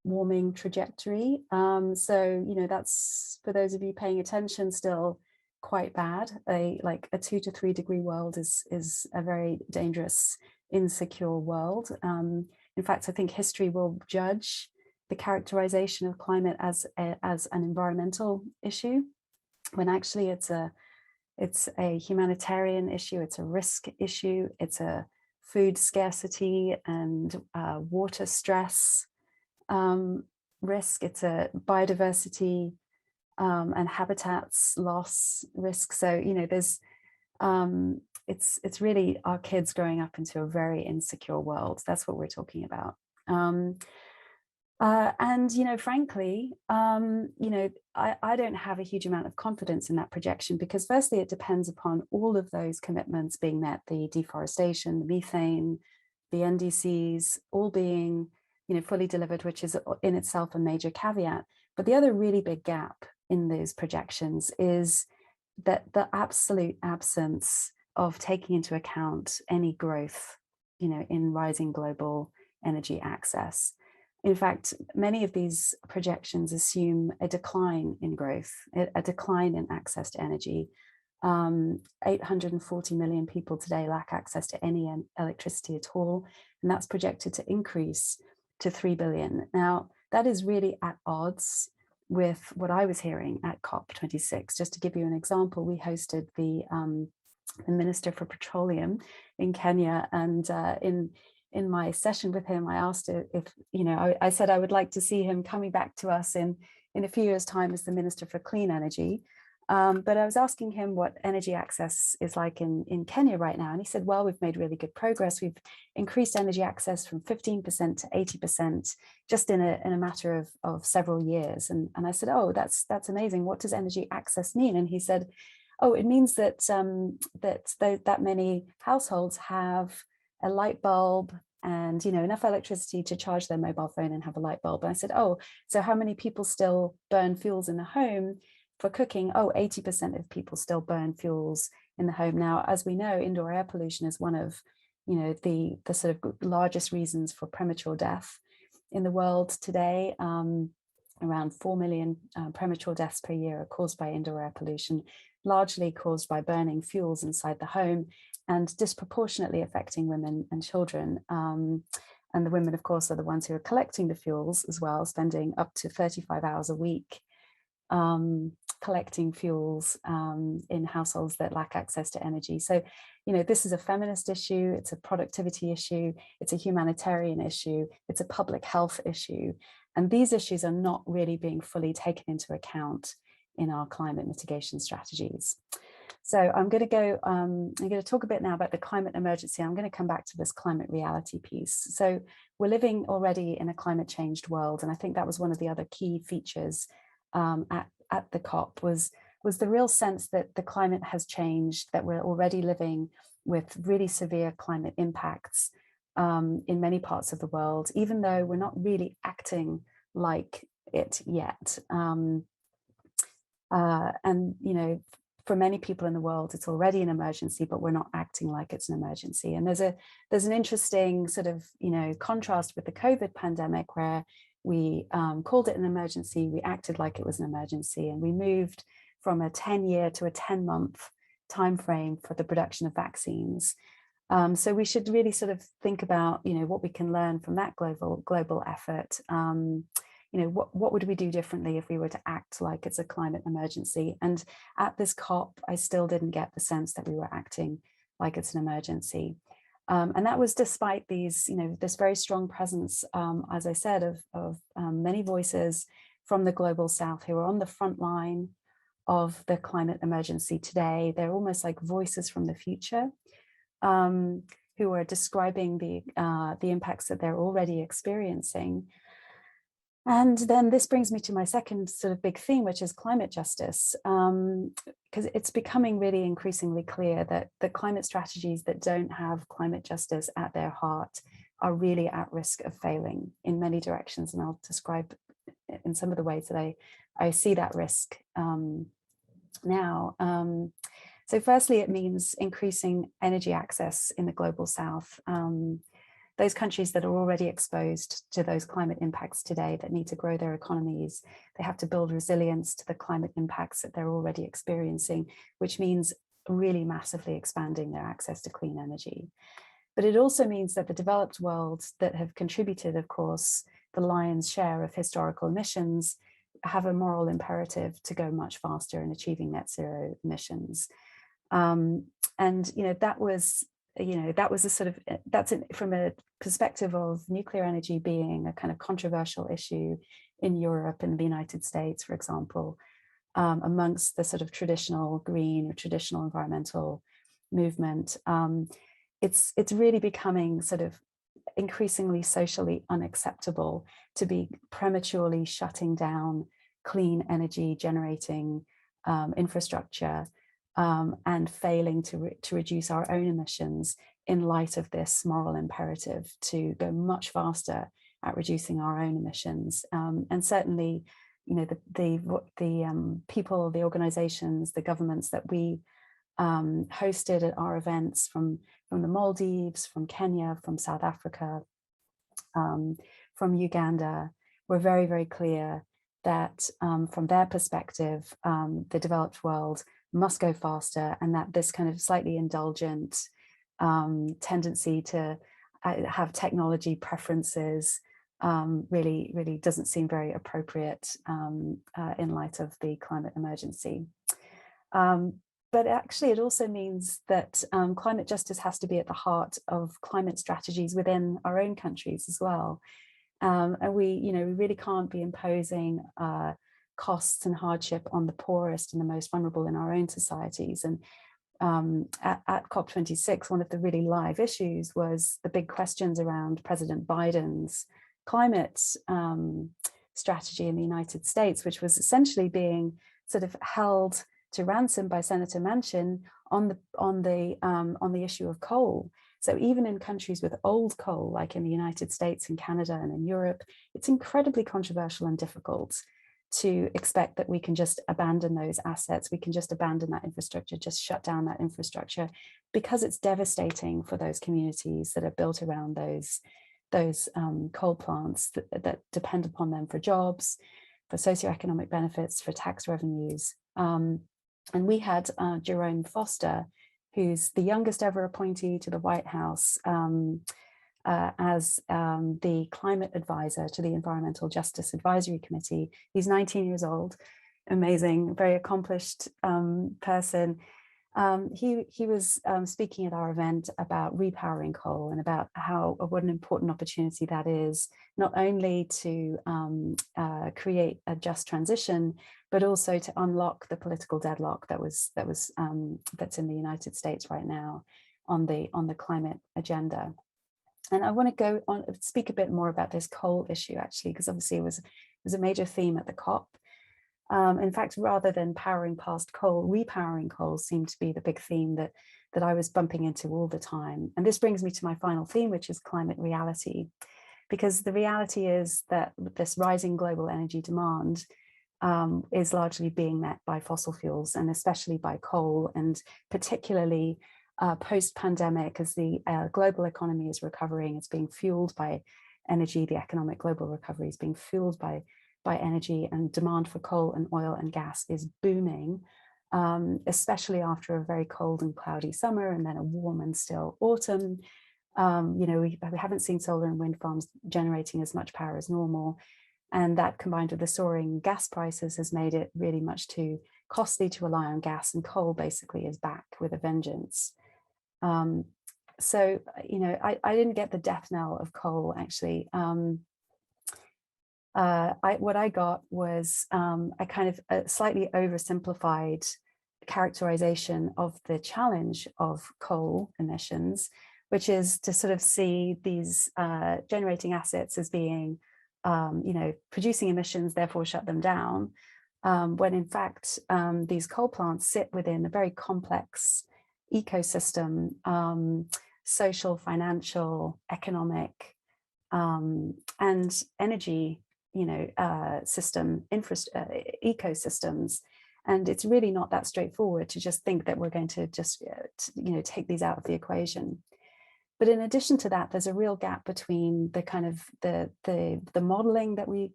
warming trajectory. So, you know, that's, for those of you paying attention, still quite bad. Like a 2 to 3 degree world is a very dangerous, insecure world. In fact, I think history will judge the characterization of climate as an environmental issue, when actually it's a humanitarian issue, it's a risk issue, it's a food scarcity and water stress risk, it's a biodiversity and habitats loss risk. So, you know, there's it's really our kids growing up into a very insecure world. That's what we're talking about. And, you know, frankly, you know, I don't have a huge amount of confidence in that projection, because firstly, it depends upon all of those commitments being met, the deforestation, the methane, the NDCs, all being, you know, fully delivered, which is in itself a major caveat. But the other really big gap in those projections is that the absolute absence of taking into account any growth, you know, in rising global energy access. In fact, many of these projections assume a decline in growth, a decline in access to energy. 840 million people today lack access to any electricity at all, and that's projected to increase to 3 billion. Now, that is really at odds with what I was hearing at COP26. Just to give you an example, we hosted the Minister for Petroleum in Kenya, and in my session with him, I asked if, you know, I said I would like to see him coming back to us in a few years' time as the Minister for Clean Energy. But I was asking him what energy access is like in Kenya right now. And he said, well, we've made really good progress. We've increased energy access from 15% to 80% just in a matter of several years. And I said, oh, that's amazing. What does energy access mean? And he said, oh, it means that that many households have a light bulb and, you know, enough electricity to charge their mobile phone and have a light bulb. And I said, oh, so how many people still burn fuels in the home for cooking? Oh, 80% of people still burn fuels in the home. Now, as we know, indoor air pollution is one of, you know, the sort of largest reasons for premature death in the world today. Around 4 million premature deaths per year are caused by indoor air pollution, largely caused by burning fuels inside the home, and disproportionately affecting women and children. And the women, of course, are the ones who are collecting the fuels as well, spending up to 35 hours a week collecting fuels in households that lack access to energy. So, you know, this is a feminist issue, it's a productivity issue, it's a humanitarian issue, it's a public health issue. And these issues are not really being fully taken into account in our climate mitigation strategies. So I'm going to talk a bit now about the climate emergency. I'm going to come back to this climate reality piece. So we're living already in a climate changed world. And I think that was one of the other key features at the COP was the real sense that the climate has changed, that we're already living with really severe climate impacts in many parts of the world, even though we're not really acting like it yet. And, you know, for many people in the world, it's already an emergency, but we're not acting like it's an emergency. And there's an interesting sort of, you know, contrast with the COVID pandemic, where we called it an emergency, we acted like it was an emergency, and we moved from a 10-year to a 10-month timeframe for the production of vaccines. So we should really sort of think about, you know, what we can learn from that global effort. You you know, what would we do differently if we were to act like it's a climate emergency? And at this COP, I still didn't get the sense that we were acting like it's an emergency. And that was despite these, you know, this very strong presence, as I said, of many voices from the global south who are on the front line of the climate emergency today. They're almost like voices from the future, who are describing the impacts that they're already experiencing. And then this brings me to my second sort of big theme, which is climate justice, because it's becoming really increasingly clear that the climate strategies that don't have climate justice at their heart are really at risk of failing in many directions. And I'll describe in some of the ways that I see that risk now. So firstly, it means increasing energy access in the global south. Those countries that are already exposed to those climate impacts today that need to grow their economies, they have to build resilience to the climate impacts that they're already experiencing, which means really massively expanding their access to clean energy. But it also means that the developed world that have contributed, of course, the lion's share of historical emissions have a moral imperative to go much faster in achieving net zero emissions. And, you know, that was a sort of, that's from a perspective of nuclear energy being a kind of controversial issue in Europe and the United States, for example, amongst the sort of traditional green or traditional environmental movement. It's really becoming sort of increasingly socially unacceptable to be prematurely shutting down clean energy generating infrastructure and failing to reduce our own emissions in light of this moral imperative to go much faster at reducing our own emissions. And certainly, you know, the people, the organizations, the governments that we hosted at our events from the Maldives, from Kenya, from South Africa, from Uganda, were very, very clear that from their perspective, the developed world must go faster, and that this kind of slightly indulgent tendency to have technology preferences really doesn't seem very appropriate in light of the climate emergency. But actually, it also means that climate justice has to be at the heart of climate strategies within our own countries as well. And we really can't be imposing costs and hardship on the poorest and the most vulnerable in our own societies. And at COP26, one of the really live issues was the big questions around President Biden's climate strategy in the United States, which was essentially being sort of held to ransom by Senator Manchin on the issue of coal. So even in countries with old coal, like in the United States and Canada and in Europe, it's incredibly controversial and difficult to expect that we can just abandon those assets, we can just abandon that infrastructure, just shut down that infrastructure, because it's devastating for those communities that are built around those coal plants that depend upon them for jobs, for socioeconomic benefits, for tax revenues. And we had Jerome Foster, who's the youngest ever appointee to the White House, as the climate advisor to the Environmental Justice Advisory Committee. He's 19 years old, amazing, very accomplished person. He was speaking at our event about repowering coal and about what an important opportunity that is, not only to create a just transition, but also to unlock the political deadlock that's in the United States right now on the climate agenda. And I want to go on speak a bit more about this coal issue, actually, because obviously it was a major theme at the COP. In fact, rather than powering past coal, repowering coal seemed to be the big theme that I was bumping into all the time. And this brings me to my final theme, which is climate reality, because the reality is that this rising global energy demand is largely being met by fossil fuels, and especially by coal, and particularly post-pandemic, as the global economy is recovering, it's being fueled by energy. The economic global recovery is being fueled by energy, and demand for coal and oil and gas is booming, especially after a very cold and cloudy summer and then a warm and still autumn. We haven't seen solar and wind farms generating as much power as normal. And that, combined with the soaring gas prices, has made it really much too costly to rely on gas, and coal basically is back with a vengeance. So, you know, I didn't get the death knell of coal, actually. What I got was a kind of a slightly oversimplified characterization of the challenge of coal emissions, which is to sort of see these generating assets as being, you know, producing emissions, therefore shut them down, when in fact these coal plants sit within a very complex ecosystem, social, financial, economic, and energy, you know, ecosystems. And it's really not that straightforward to just think that we're going to just, you know, take these out of the equation. But in addition to that, there's a real gap between the kind of the modeling that we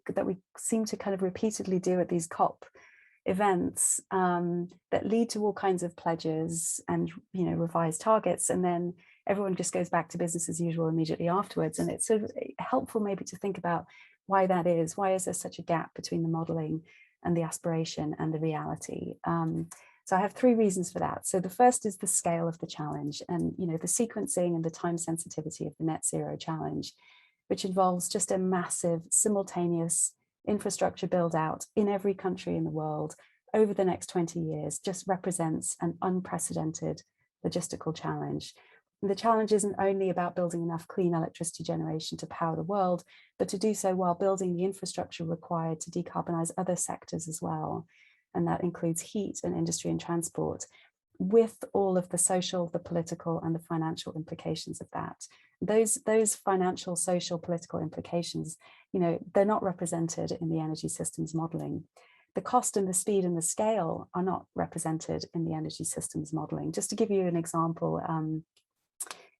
seem to kind of repeatedly do at these COP events, that lead to all kinds of pledges and, you know, revised targets, and then everyone just goes back to business as usual immediately afterwards. And it's sort of helpful maybe to think about why that is. Why is there such a gap between the modeling and the aspiration and the reality? So I have three reasons for that. So the first is the scale of the challenge, and, you know, the sequencing and the time sensitivity of the net zero challenge, which involves just a massive simultaneous infrastructure build out in every country in the world over the next 20 years, just represents an unprecedented logistical challenge. And the challenge isn't only about building enough clean electricity generation to power the world, but to do so while building the infrastructure required to decarbonize other sectors as well. And that includes heat and industry and transport, with all of the social, the political, and the financial implications of that. Those financial, social, political implications, you know, they're not represented in the energy systems modeling. The cost and the speed and the scale are not represented in the energy systems modeling. Just to give you an example,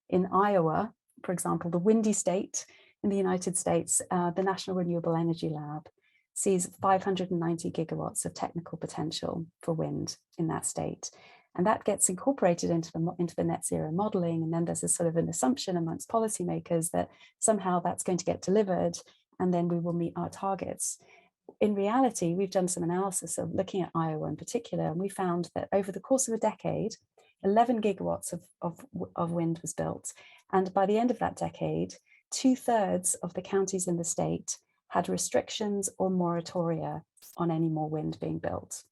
in Iowa, for example, the windy state in the United States, the National Renewable Energy Lab sees 590 gigawatts of technical potential for wind in that state. And that gets incorporated into the net zero modeling. And then there's a sort of an assumption amongst policymakers that somehow that's going to get delivered and then we will meet our targets. In reality, we've done some analysis of looking at Iowa in particular, and we found that over the course of a decade, 11 gigawatts of wind was built. And by the end of that decade, 2/3 of the counties in the state had restrictions or moratoria on any more wind being built.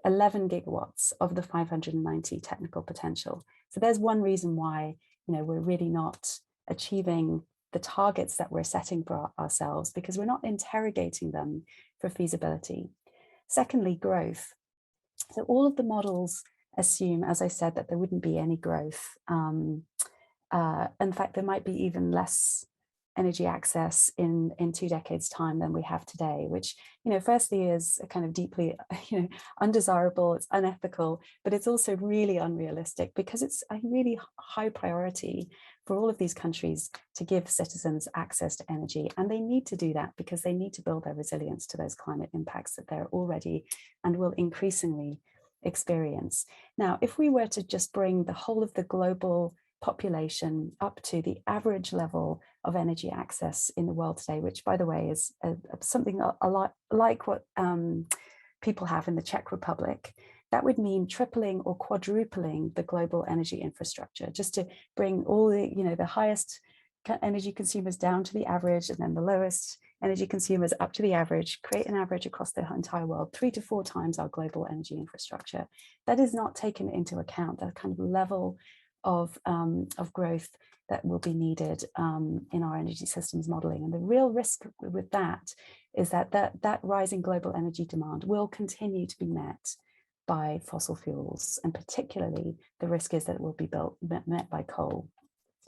11 gigawatts of the 590 technical potential. So there's one reason why, you know, we're really not achieving the targets that we're setting for ourselves, because we're not interrogating them for feasibility. Secondly, growth. So all of the models assume, as I said, that there wouldn't be any growth. In fact, there might be even less energy access in 2 decades time than we have today, which, you know, firstly is kind of deeply, you know, undesirable, it's unethical, but it's also really unrealistic, because it's a really high priority for all of these countries to give citizens access to energy. And they need to do that because they need to build their resilience to those climate impacts that they're already and will increasingly experience. Now, if we were to just bring the whole of the global population up to the average level of energy access in the world today, which, by the way, is something a lot like what people have in the Czech Republic, that would mean tripling or quadrupling the global energy infrastructure, just to bring all the, you know, the highest energy consumers down to the average, and then the lowest energy consumers up to the average, create an average across the entire world, 3 to 4 times our global energy infrastructure. That is not taken into account, that kind of level of growth that will be needed in our energy systems modeling. And the real risk with that is that rising global energy demand will continue to be met by fossil fuels, and particularly the risk is that it will be met by coal.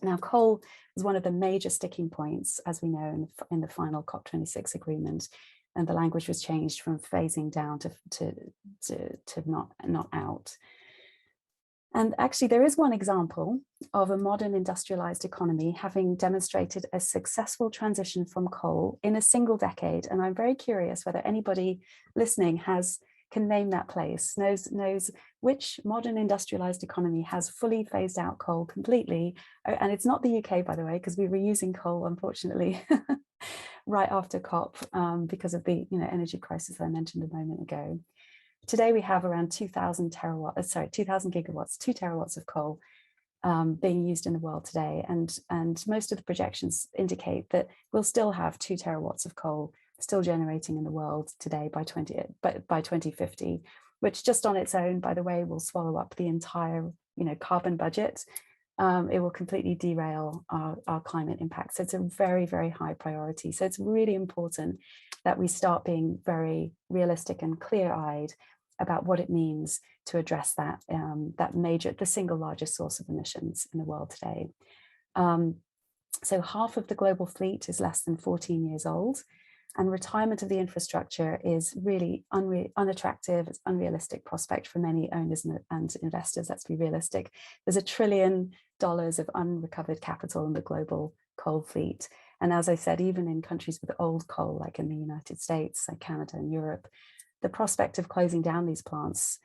Now, coal is one of the major sticking points, as we know, in the final COP26 agreement, and the language was changed from phasing down to not out. And actually, there is one example of a modern industrialized economy having demonstrated a successful transition from coal in a single decade. And I'm very curious whether anybody listening can name that place, knows which modern industrialized economy has fully phased out coal completely. And it's not the UK, by the way, because we were using coal, unfortunately, right after COP because of the energy crisis that I mentioned a moment ago. Today we have around 2,000 gigawatts, 2 terawatts of coal being used in the world today, and most of the projections indicate that we'll still have 2 terawatts of coal still generating in the world today by 2050, which just on its own, by the way, will swallow up the entire carbon budget. It will completely derail our climate impact. So it's a very, very high priority. So it's really important that we start being very realistic and clear-eyed about what it means to address that, the single largest source of emissions in the world today. So half of the global fleet is less than 14 years old, and retirement of the infrastructure is really unattractive. It's an unrealistic prospect for many owners and investors. Let's be realistic. There's $1 trillion of unrecovered capital in the global coal fleet. And as I said, even in countries with old coal, like in the United States, like Canada and Europe, the prospect of closing down these plants,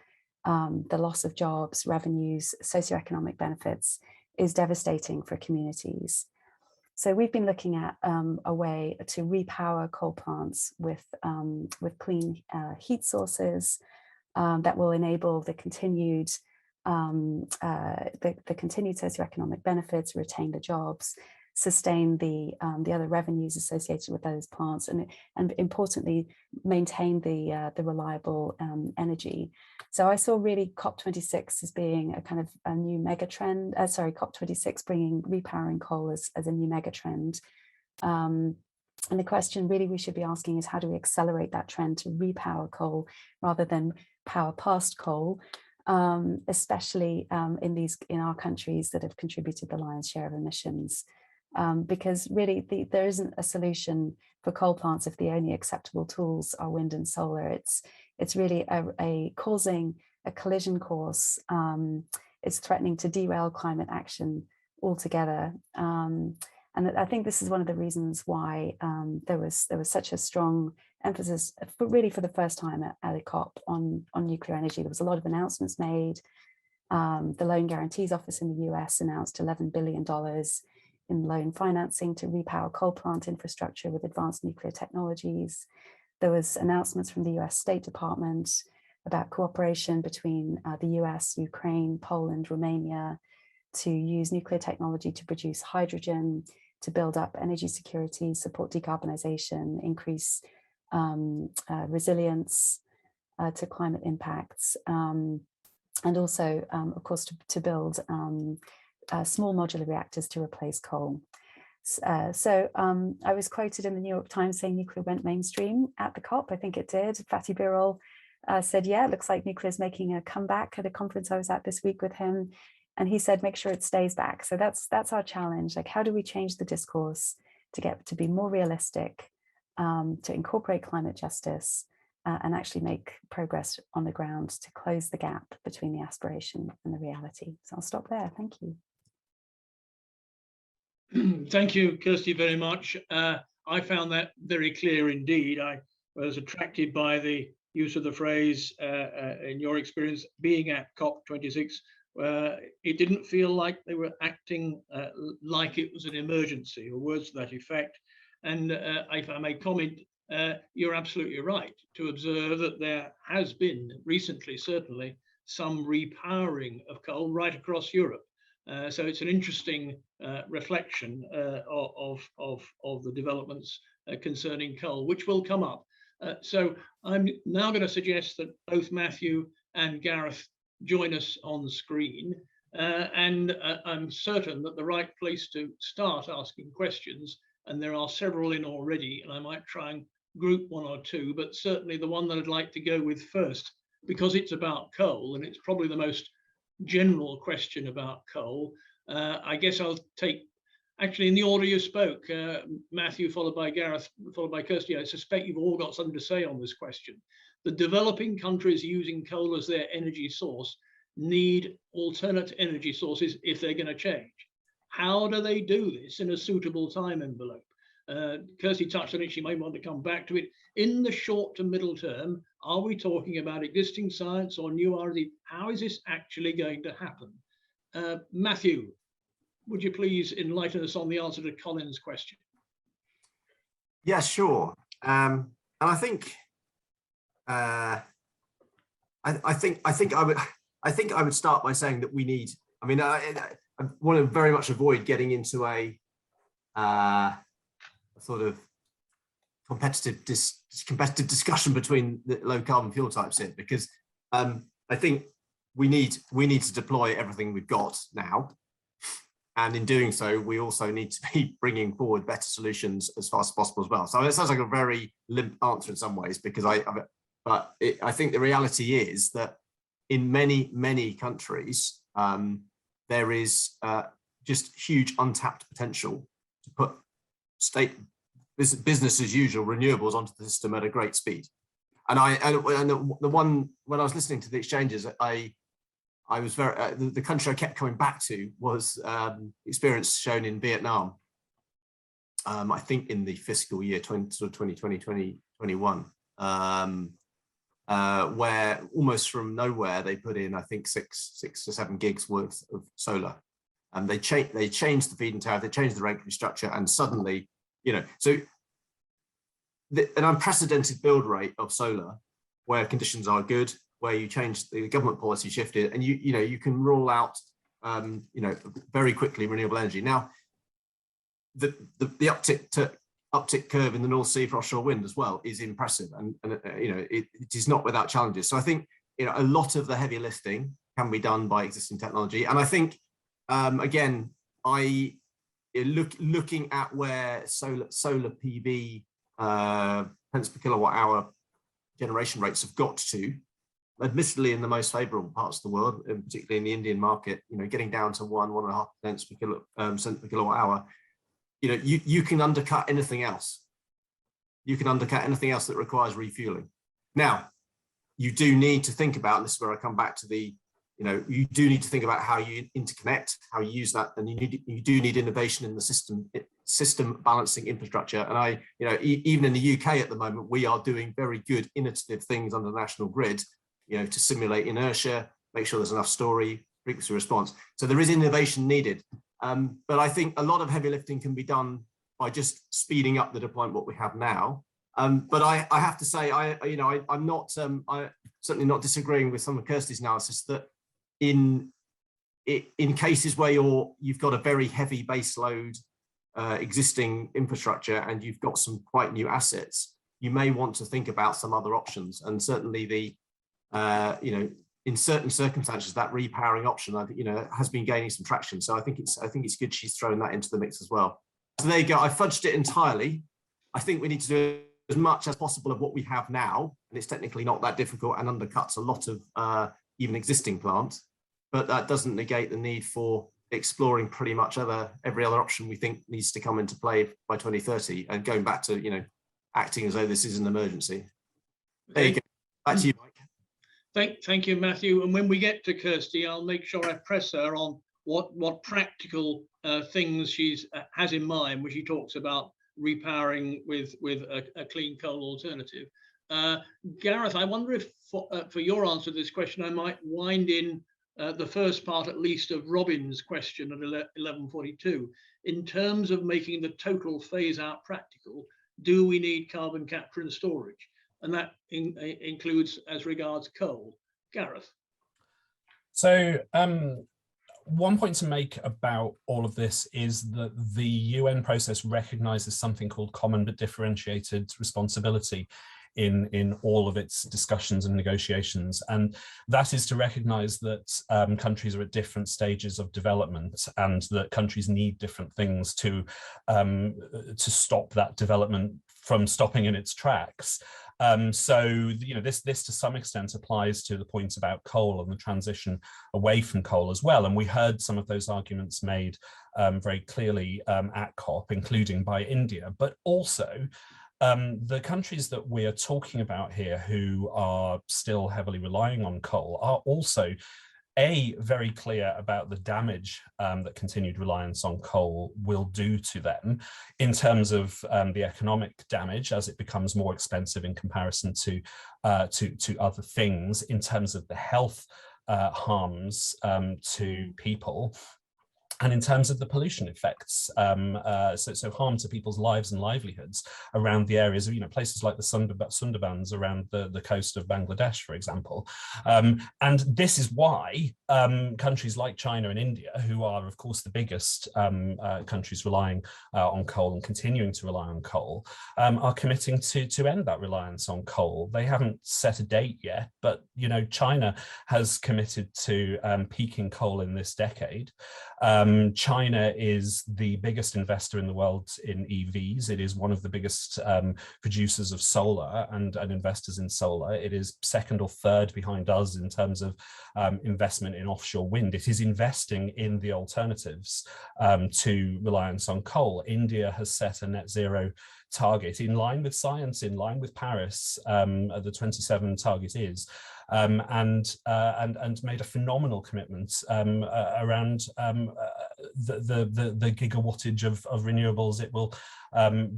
the loss of jobs, revenues, socioeconomic benefits is devastating for communities. So we've been looking at a way to repower coal plants with clean heat sources that will enable the continued socioeconomic benefits, retain the jobs, sustain the other revenues associated with those plants, and importantly maintain the reliable energy. So I saw really COP26 as being a kind of a new mega trend. COP26 bringing repowering coal as a new mega trend. And the question really we should be asking is, how do we accelerate that trend to repower coal rather than power past coal, especially in our countries that have contributed the lion's share of emissions. Because really there isn't a solution for coal plants if the only acceptable tools are wind and solar. It's really causing a collision course. It's threatening to derail climate action altogether. And I think this is one of the reasons why there was such a strong emphasis, for the first time at a COP on nuclear energy. There was a lot of announcements made. The Loan Guarantees Office in the US announced $11 billion in loan financing to repower coal plant infrastructure with advanced nuclear technologies. There was announcements from the US State Department about cooperation between the US, Ukraine, Poland, Romania to use nuclear technology to produce hydrogen, to build up energy security, support decarbonization, increase resilience to climate impacts, and also, of course, to build small modular reactors to replace coal. So I was quoted in the New York Times saying nuclear went mainstream at the COP. I think it did. Fatih Birol said, yeah, it looks like nuclear is making a comeback at a conference I was at this week with him. And he said, make sure it stays back. So that's our challenge. Like, how do we change the discourse to get to be more realistic, to incorporate climate justice, and actually make progress on the ground to close the gap between the aspiration and the reality. So I'll stop there. Thank you. Thank you, Kirsty, very much. I found that very clear indeed. I was attracted by the use of the phrase, in your experience, being at COP26. It didn't feel like they were acting like it was an emergency, or words to that effect. And if I may comment, you're absolutely right to observe that there has been recently, certainly, some repowering of coal right across Europe. So it's an interesting reflection of the developments concerning coal, which will come up. So I'm now going to suggest that both Matthew and Gareth join us on screen. And I'm certain that the right place to start asking questions, and there are several in already, and I might try and group one or two, but certainly the one that I'd like to go with first, because it's about coal, and it's probably the most general question about coal. I guess I'll take, actually in the order you spoke, Matthew, followed by Gareth, followed by Kirsty. I suspect you've all got something to say on this question. The developing countries using coal as their energy source need alternate energy sources if they're going to change. How do they do this in a suitable time envelope? Kirsty touched on it, she may want to come back to it. In the short to middle term, are we talking about existing science or new R&D? How is this actually going to happen? Matthew, would you please enlighten us on the answer to Colin's question? Yeah, sure. And I think I would start by saying that we need. I mean, I want to very much avoid getting into a sort of competitive discussion between the low carbon fuel types here, because I think we need to deploy everything we've got now, and in doing so, we also need to be bringing forward better solutions as fast as possible as well. So it sounds like a very limp answer in some ways, because I think the reality is that in many countries, there is just huge untapped potential to put business as usual renewables onto the system at a great speed. And the one, when I was listening to the exchanges, I was very the country I kept coming back to was experience shown in Vietnam. I think in the fiscal year 2020, 2021, where almost from nowhere they put in, I think, six to 7 gigs worth of solar, and they changed the feed-in tariff, they changed the regulatory structure, and suddenly, so an unprecedented build rate of solar, where conditions are good, where you change the government policy shifted, and you can roll out very quickly renewable energy. Now, the uptick curve in the North Sea for offshore wind as well is impressive, and it is not without challenges. So I think a lot of the heavy lifting can be done by existing technology, and I think again, looking at where solar PV pence per kilowatt hour generation rates have got to, admittedly in the most favorable parts of the world, and particularly in the Indian market, getting down to 1.5 cents per kilowatt hour, you can undercut anything else. You can undercut anything else that requires refueling. Now, you do need to think about, and this is where I come back to the, you do need to think about how you interconnect, how you use that, and you do need innovation in the system balancing infrastructure. And even in the UK at the moment, we are doing very good innovative things on the national grid, to simulate inertia, make sure there's enough story, frequency response. So there is innovation needed. But I think a lot of heavy lifting can be done by just speeding up the deployment what we have now. But I have to say, I'm not certainly not disagreeing with some of Kirsty's analysis that in cases where you've got a very heavy base load existing infrastructure and you've got some quite new assets, you may want to think about some other options. And certainly the in certain circumstances, that repowering option, has been gaining some traction. So I think it's good she's thrown that into the mix as well. So there you go. I fudged it entirely. I think we need to do as much as possible of what we have now, and it's technically not that difficult and undercuts a lot of even existing plants. But that doesn't negate the need for exploring pretty much every other option we think needs to come into play by 2030, and going back to acting as though this is an emergency. There you go. Back to you, Mike. Thank you, Matthew. And when we get to Kirsty, I'll make sure I press her on what practical things she has in mind when she talks about repowering with a clean coal alternative. Gareth, I wonder if for your answer to this question, I might wind in the first part at least of Robin's question at 11:42. In terms of making the total phase out practical, do we need carbon capture and storage? And that includes as regards coal. Gareth. So one point to make about all of this is that the UN process recognizes something called common but differentiated responsibility in all of its discussions and negotiations, and that is to recognize that countries are at different stages of development, and that countries need different things to stop that development from stopping in its tracks. So this to some extent applies to the point about coal and the transition away from coal as well. And we heard some of those arguments made very clearly at COP, including by India, but also the countries that we are talking about here who are still heavily relying on coal are also very clear about the damage that continued reliance on coal will do to them in terms of the economic damage as it becomes more expensive in comparison to other things, in terms of the health harms to people, And in terms of the pollution effects, so harm to people's lives and livelihoods around the areas of, places like the Sundarbans around the coast of Bangladesh, for example. And this is why countries like China and India, who are, of course, the biggest countries relying on coal and continuing to rely on coal, are committing to end that reliance on coal. They haven't set a date yet, but, China has committed to peaking coal in this decade. China is the biggest investor in the world in EVs. It is one of the biggest producers of solar and investors in solar. It is second or third behind us in terms of investment in offshore wind. It is investing in the alternatives to reliance on coal. India has set a net zero target in line with science, in line with Paris, the 27 target is. And made a phenomenal commitment around the gigawattage of renewables it will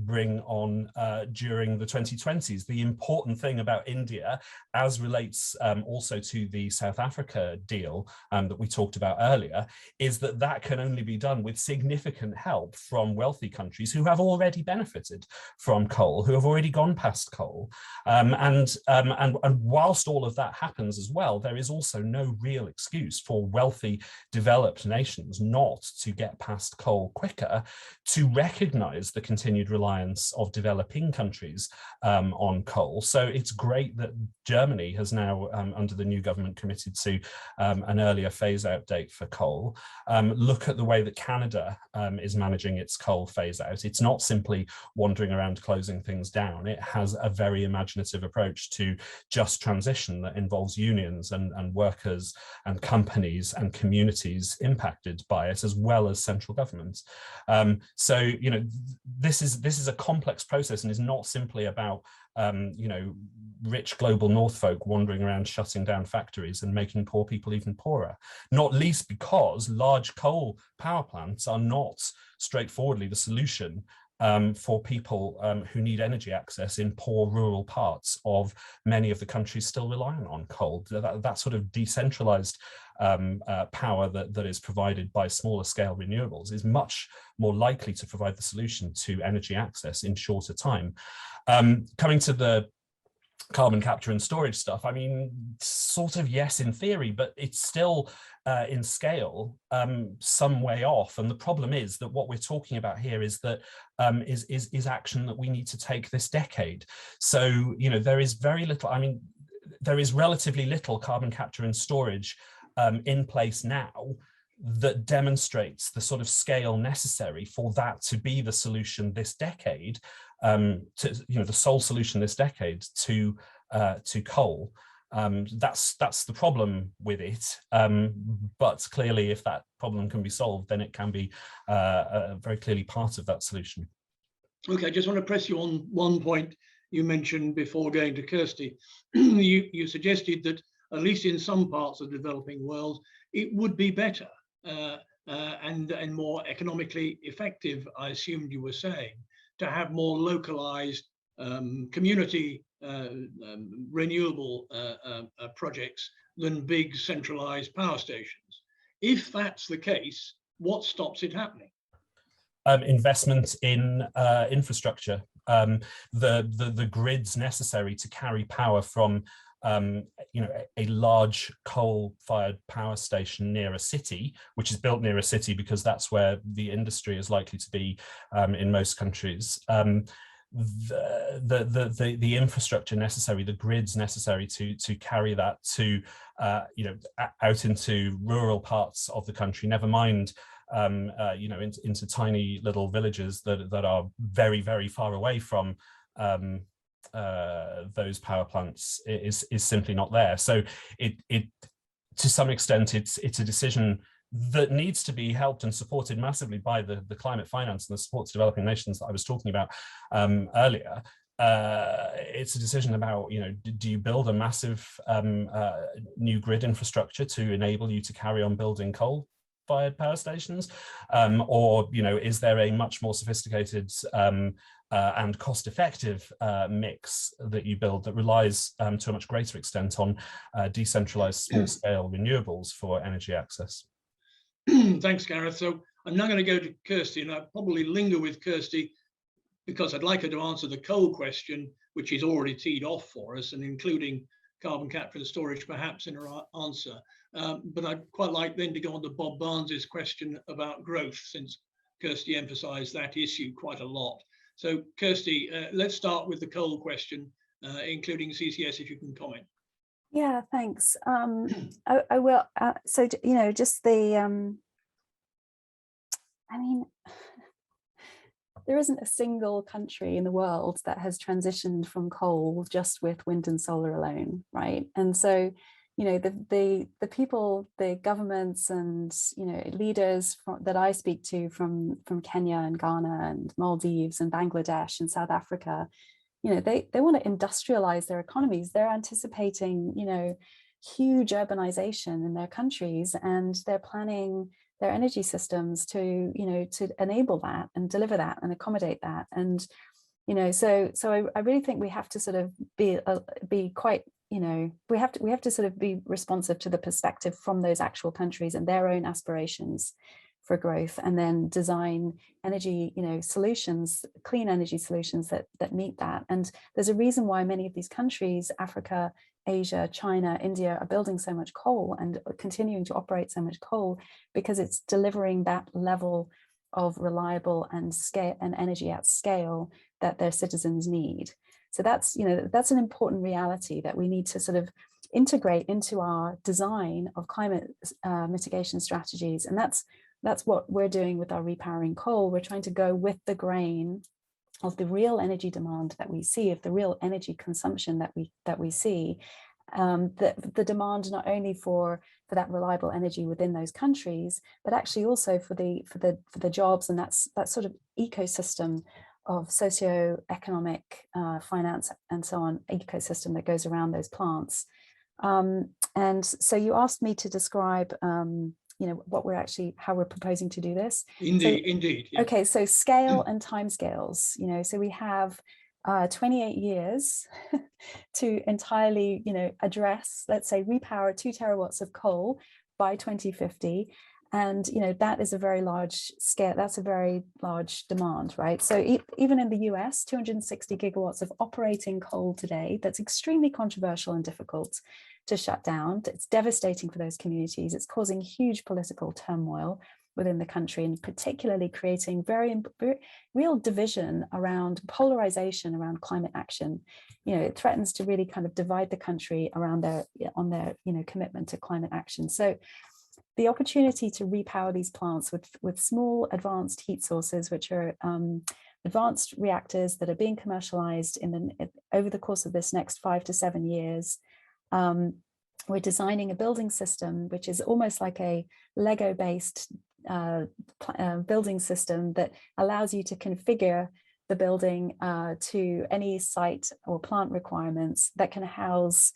bring on during the 2020s. The important thing about India, as relates also to the South Africa deal that we talked about earlier, is that can only be done with significant help from wealthy countries who have already benefited from coal, who have already gone past coal. And whilst all of that happens as well, there is also no real excuse for wealthy developed nations not to get past coal quicker, to recognize the continued reliance of developing countries on coal. So it's great that Germany has now, under the new government, committed to an earlier phase out date for coal. Look at the way that Canada is managing its coal phase out. It's not simply wandering around closing things down. It has a very imaginative approach to just transition that involves unions and workers and companies and communities impacted by it, as well as central governments. So this is a complex process and is not simply about rich global North folk wandering around shutting down factories and making poor people even poorer, not least because large coal power plants are not straightforwardly the solution for people who need energy access in poor rural parts of many of the countries still relying on coal. That sort of decentralized power that is provided by smaller scale renewables is much more likely to provide the solution to energy access in shorter time. Coming to the carbon capture and storage stuff, I mean, sort of yes in theory, but it's still in scale some way off. And the problem is that what we're talking about here is that is action that we need to take this decade. So there is very little, I mean, there is relatively little carbon capture and storage in place now that demonstrates the sort of scale necessary for that to be the solution this decade, the sole solution this decade to coal. That's the problem with it. But clearly, if that problem can be solved, then it can be very clearly part of that solution. Okay, I just want to press you on one point you mentioned before going to Kirsty. You suggested that at least in some parts of the developing world, it would be better and more economically effective, I assumed you were saying, to have more localized community renewable projects than big centralized power stations. If that's the case, what stops it happening? Investment in infrastructure, the grids necessary to carry power from a large coal-fired power station near a city, which is built near a city because that's where the industry is likely to be in most countries. The infrastructure necessary, the grids necessary to carry that to out into rural parts of the country, never mind into tiny little villages that are very, very far away from those power plants is simply not there. So it to some extent it's a decision that needs to be helped and supported massively by the climate finance and the support to developing nations that I was talking about earlier. It's a decision about, do you build a massive new grid infrastructure to enable you to carry on building coal-fired power stations, or is there a much more sophisticated and cost-effective mix that you build that relies to a much greater extent on decentralized small-scale renewables for energy access? Thanks, Gareth. So I'm now going to go to Kirsty, and I'll probably linger with Kirsty because I'd like her to answer the coal question, which is already teed off for us, and including carbon capture and storage perhaps in her answer. But I'd quite like then to go on to Bob Barnes's question about growth, since Kirsty emphasised that issue quite a lot. So Kirsty, let's start with the coal question, including CCS, if you can comment. Yeah, thanks. I will. So, you know, just the, I mean, there isn't a single country in the world that has transitioned from coal just with wind and solar alone, right? And so, you know, the people, the governments and, you know, leaders that I speak to from Kenya and Ghana and Maldives and Bangladesh and South Africa, you know, they want to industrialize their economies. They're anticipating, you know, huge urbanization in their countries, and they're planning their energy systems to, you know, to enable that and deliver that and accommodate that. And, you know, so I really think we have to sort of be quite, you know, we have to sort of be responsive to the perspective from those actual countries and their own aspirations for growth, and then design energy, you know, solutions, clean energy solutions that meet that. And there's a reason why many of these countries, Africa, Asia, China, India, are building so much coal and continuing to operate so much coal, because it's delivering that level of reliable and scale and energy at scale that their citizens need. So that's, you know, that's an important reality that we need to sort of integrate into our design of climate mitigation strategies. And that's what we're doing with our Repowering Coal. We're trying to go with the grain of the real energy demand that we see, of the real energy consumption that we see, the demand not only for that reliable energy within those countries, but actually also for the jobs and that sort of ecosystem of socio-economic finance and so on, ecosystem that goes around those plants. And so you asked me to describe you know, what we're actually, how we're proposing to do this. Indeed. Yeah. Okay, so scale and timescales, you know, so we have 28 years to entirely, you know, address, let's say, repower 2 terawatts of coal by 2050. And, you know, that is a very large scale, that's a very large demand, right? So even in the US, 260 gigawatts of operating coal today, that's extremely controversial and difficult to shut down. It's devastating for those communities. It's causing huge political turmoil within the country, and particularly creating very real division around polarization around climate action. You know, it threatens to really kind of divide the country around their you know, commitment to climate action. So the opportunity to repower these plants with small advanced heat sources, which are advanced reactors that are being commercialized over the course of this next 5 to 7 years. We're designing a building system which is almost like a Lego-based building system that allows you to configure the building to any site or plant requirements that can house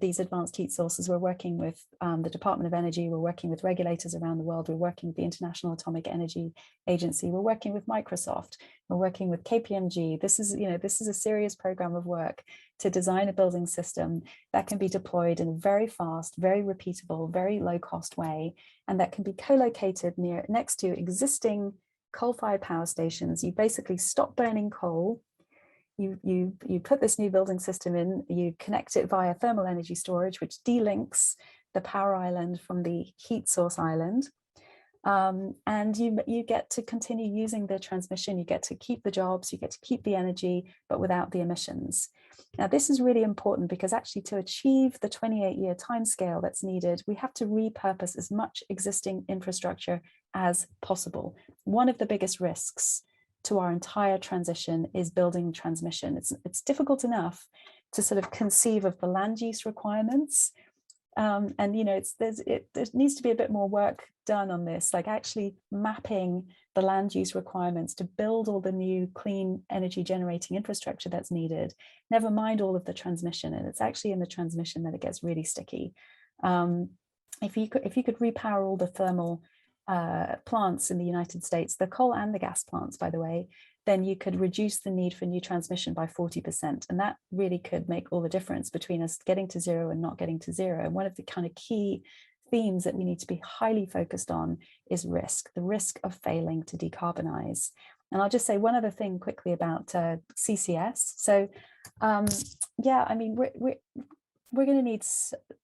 these advanced heat sources. We're working with the Department of Energy, we're working with regulators around the world, we're working with the International Atomic Energy Agency, we're working with Microsoft, we're working with KPMG. This is, you know, this is a serious program of work to design a building system that can be deployed in a very fast, very repeatable, very low cost way, and that can be co-located next to existing coal-fired power stations. You basically stop burning coal. You put this new building system in, you connect it via thermal energy storage, which delinks the power island from the heat source island. And you get to continue using the transmission, you get to keep the jobs, you get to keep the energy, but without the emissions. Now, this is really important because actually to achieve the 28-year timescale that's needed, we have to repurpose as much existing infrastructure as possible. One of the biggest risks to our entire transition is building transmission. It's difficult enough to sort of conceive of the land use requirements. And, you know, there needs to be a bit more work done on this, like actually mapping the land use requirements to build all the new clean energy generating infrastructure that's needed, never mind all of the transmission. And it's actually in the transmission that it gets really sticky. If you could repower all the thermal plants in the United States, the coal and the gas plants, by the way, then you could reduce the need for new transmission by 40%. And that really could make all the difference between us getting to zero and not getting to zero. And one of the kind of key themes that we need to be highly focused on is risk, the risk of failing to decarbonize. And I'll just say one other thing quickly about CCS. So yeah, I mean, we're going to need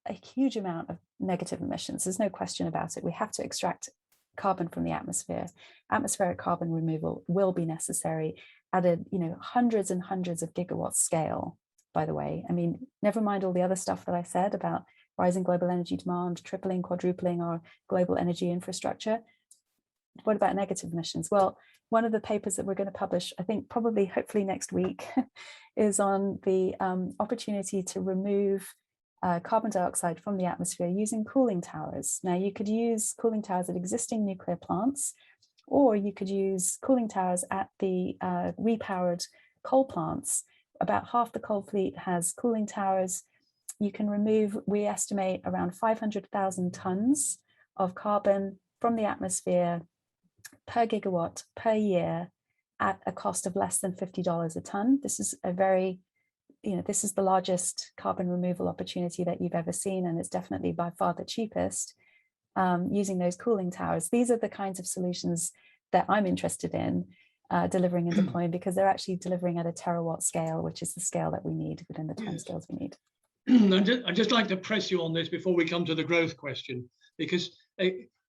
a huge amount of negative emissions. There's no question about it. We have to extract carbon from the atmosphere. Atmospheric carbon removal will be necessary at a, hundreds and hundreds of gigawatts scale, by the way. I mean, never mind all the other stuff that I said about rising global energy demand, tripling, quadrupling our global energy infrastructure. What about negative emissions? Well, one of the papers that we're going to publish, I think probably hopefully next week, is on the opportunity to remove carbon dioxide from the atmosphere using cooling towers. Now, you could use cooling towers at existing nuclear plants, or you could use cooling towers at the repowered coal plants. About half the coal fleet has cooling towers. You can remove, we estimate, around 500,000 tons of carbon from the atmosphere per gigawatt per year at a cost of less than $50 a ton. This is a very, this is the largest carbon removal opportunity that you've ever seen, and it's definitely by far the cheapest using those cooling towers. These are the kinds of solutions that I'm interested in delivering and deploying, because they're actually delivering at a terawatt scale, which is the scale that we need within the time scales we need. I'd just like to press you on this before we come to the growth question, because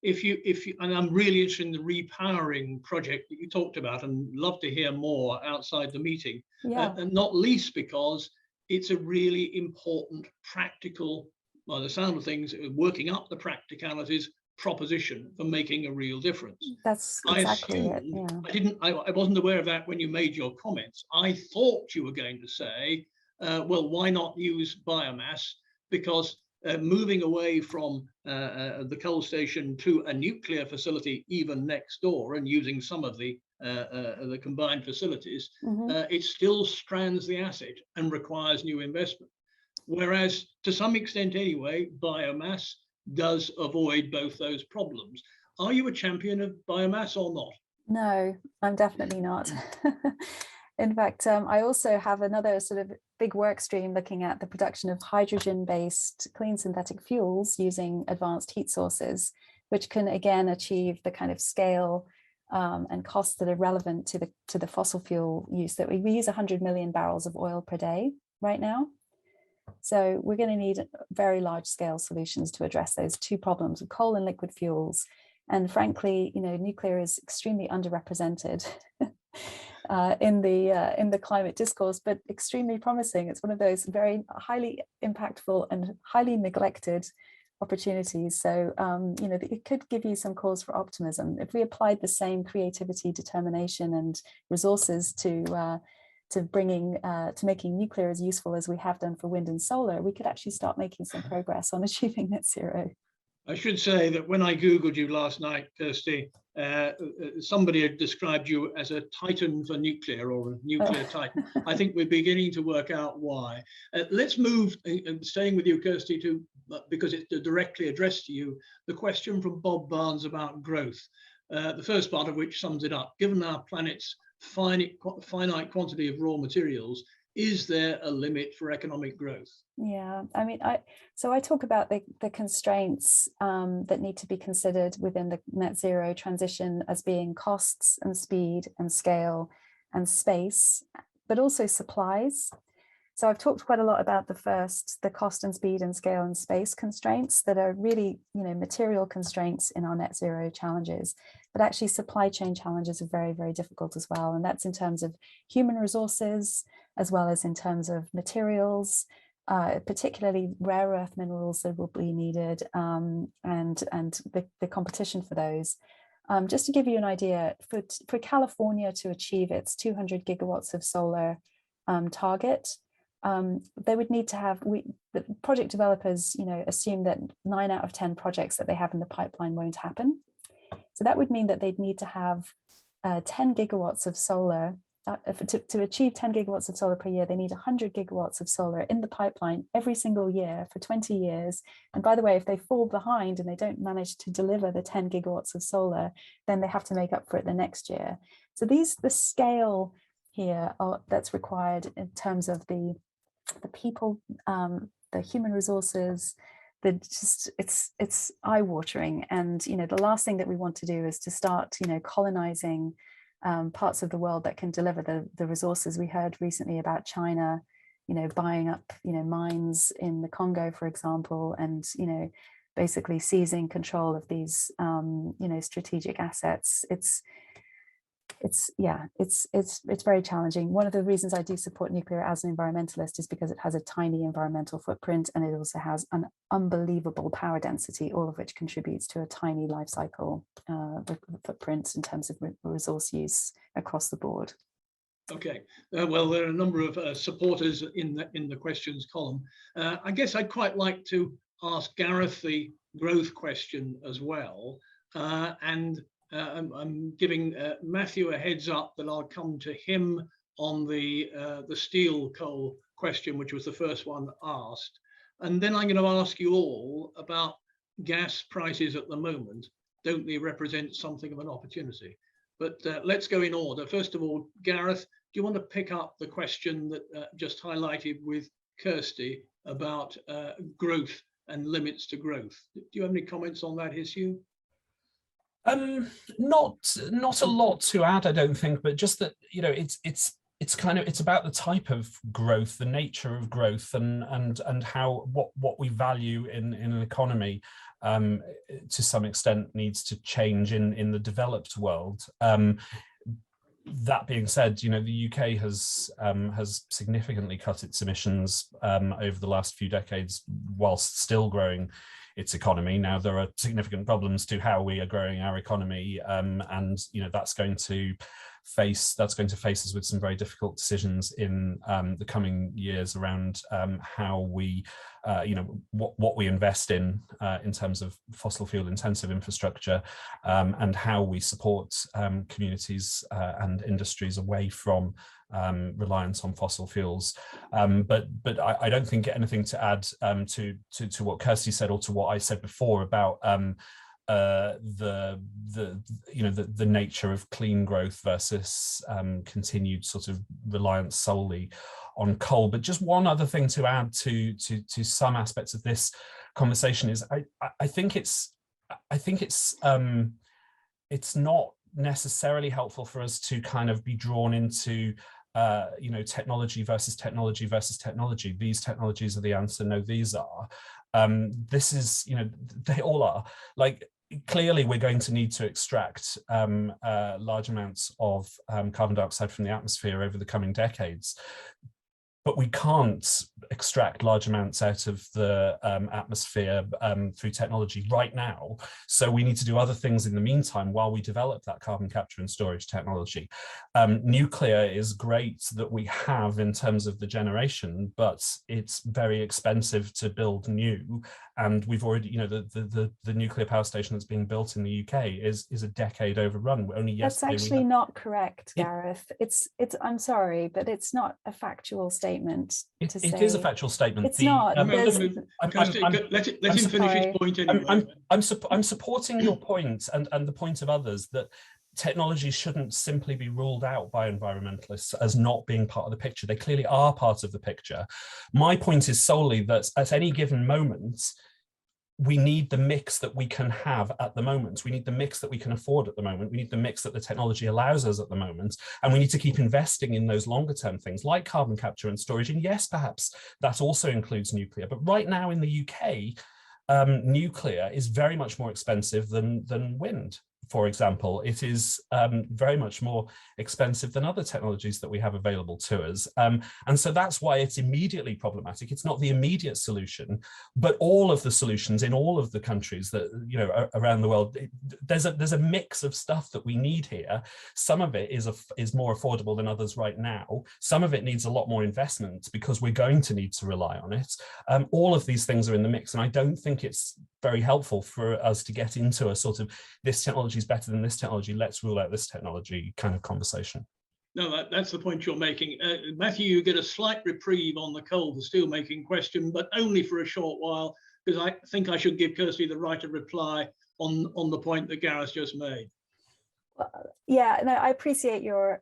if you and I'm really interested in the repowering project that you talked about, and love to hear more outside the meeting, and not least because it's a really important practical, by the sound of things, working up the practicalities proposition for making a real difference. That's exactly it. Yeah. I wasn't aware of that when you made your comments. I thought you were going to say, well, why not use biomass? Because moving away from the coal station to a nuclear facility, even next door, and using some of the combined facilities, it still strands the asset and requires new investment. Whereas, to some extent anyway, biomass does avoid both those problems. Are you a champion of biomass or not? No, I'm definitely not. In fact, I also have another sort of big work stream looking at the production of hydrogen-based clean synthetic fuels using advanced heat sources, which can again achieve the kind of scale and costs that are relevant to the fossil fuel use. That we use 100 million barrels of oil per day right now. So we're going to need very large scale solutions to address those two problems of coal and liquid fuels. And frankly, nuclear is extremely underrepresented in the climate discourse, but extremely promising. It's one of those very highly impactful and highly neglected opportunities. So, it could give you some cause for optimism. If we applied the same creativity, determination, and resources to making nuclear as useful as we have done for wind and solar, we could actually start making some progress on achieving net zero. I should say that when I Googled you last night, Kirsty, somebody had described you as a titan for nuclear, or a nuclear titan. I think we're beginning to work out why. Let's move, staying with you, Kirsty, because it's directly addressed to you, the question from Bob Barnes about growth. The first part of which sums it up. Given our planet's finite quantity of raw materials, is there a limit for economic growth? Yeah, I mean, I talk about the constraints that need to be considered within the net zero transition as being costs and speed and scale and space, but also supplies. So I've talked quite a lot about the cost and speed and scale and space constraints that are really, material constraints in our net zero challenges. But actually supply chain challenges are very, very difficult as well. And that's in terms of human resources, as well as in terms of materials, particularly rare earth minerals that will be needed, and the competition for those. Just to give you an idea, for California to achieve its 200 gigawatts of solar target, they would need to have, the project developers, assume that 9 out of 10 projects that they have in the pipeline won't happen. So that would mean that they'd need to have 10 gigawatts of solar. To achieve 10 gigawatts of solar per year, they need 100 gigawatts of solar in the pipeline every single year for 20 years. And by the way, if they fall behind and they don't manage to deliver the 10 gigawatts of solar, then they have to make up for it the next year. So the scale here that's required in terms of the people, the human resources, it's eye-watering. And you know, the last thing that we want to do is to start, you know, colonizing parts of the world that can deliver the resources. We heard recently about China, you know, buying up, you know, mines in the Congo, for example, and, you know, basically seizing control of these, you know, strategic assets. It's very challenging. One of the reasons I do support nuclear as an environmentalist is because it has a tiny environmental footprint, and it also has an unbelievable power density, all of which contributes to a tiny life cycle footprint in terms of resource use across the board. Okay, well, there are a number of supporters in the questions column. I guess I'd quite like to ask Gareth the growth question as well, and I'm giving Matthew a heads up that I'll come to him on the steel coal question, which was the first one asked. And then I'm going to ask you all about gas prices at the moment. Don't they represent something of an opportunity? But let's go in order. First of all, Gareth, do you want to pick up the question that just highlighted with Kirsty about growth and limits to growth? Do you have any comments on that issue? Not a lot to add, I don't think, but just that, you know, it's about the type of growth, the nature of growth, and how what we value in an economy to some extent needs to change in the developed world. That being said, you know, the UK has significantly cut its emissions over the last few decades, whilst still growing its economy. Now, there are significant problems to how we are growing our economy, and you know, that's going to face us with some very difficult decisions in the coming years around how we, you know, what we invest in terms of fossil fuel intensive infrastructure, and how we support communities and industries away from reliance on fossil fuels. But I don't think anything to add to what Kirsty said or to what I said before about the nature of clean growth versus continued sort of reliance solely on coal. But just one other thing to add to some aspects of this conversation is I think it's not necessarily helpful for us to kind of be drawn into you know, technology versus technology versus technology. These technologies are the answer. No, these are. This is, you know, they all are. Like, clearly we're going to need to extract large amounts of carbon dioxide from the atmosphere over the coming decades. But we can't extract large amounts out of the atmosphere through technology right now. So we need to do other things in the meantime while we develop that carbon capture and storage technology. Nuclear is great that we have in terms of the generation, but it's very expensive to build new. And we've already, you know, the nuclear power station that's being built in the UK is a decade overrun. Only yesterday. That's actually not correct, Gareth. It's I'm sorry, but it's not a factual statement. It is a factual statement. It's not. Let him finish his point anyway. I'm supporting your point and the point of others that technology shouldn't simply be ruled out by environmentalists as not being part of the picture. They clearly are part of the picture. My point is solely that at any given moment, we need the mix that we can have at the moment. We need the mix that we can afford at the moment. We need the mix that the technology allows us at the moment. And we need to keep investing in those longer term things like carbon capture and storage. And yes, perhaps that also includes nuclear. But right now in the UK, nuclear is very much more expensive than wind. For example, it is very much more expensive than other technologies that we have available to us. And so that's why it's immediately problematic. It's not the immediate solution, but all of the solutions in all of the countries that, you know, around the world, there's a mix of stuff that we need here. Some of it is more affordable than others right now. Some of it needs a lot more investment because we're going to need to rely on it. All of these things are in the mix, and I don't think it's very helpful for us to get into a sort of this technology is better than this technology, let's rule out this technology kind of conversation. No, that's the point you're making. Matthew, you get a slight reprieve on the coal, the steel making question, but only for a short while, because I think I should give Kirsty the right of reply on the point that Gareth just made. Yeah, no, I appreciate your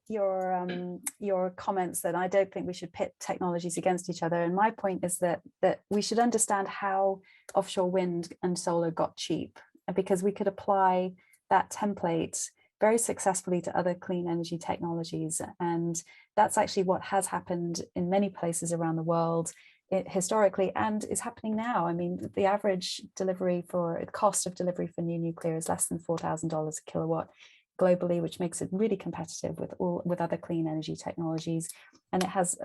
comments that I don't think we should pit technologies against each other. And my point is that we should understand how offshore wind and solar got cheap, because we could apply that template very successfully to other clean energy technologies. And that's actually what has happened in many places around the world historically, and is happening now. I mean, the average cost of delivery for new nuclear is less than $4,000 a kilowatt globally, which makes it really competitive with other clean energy technologies. And it has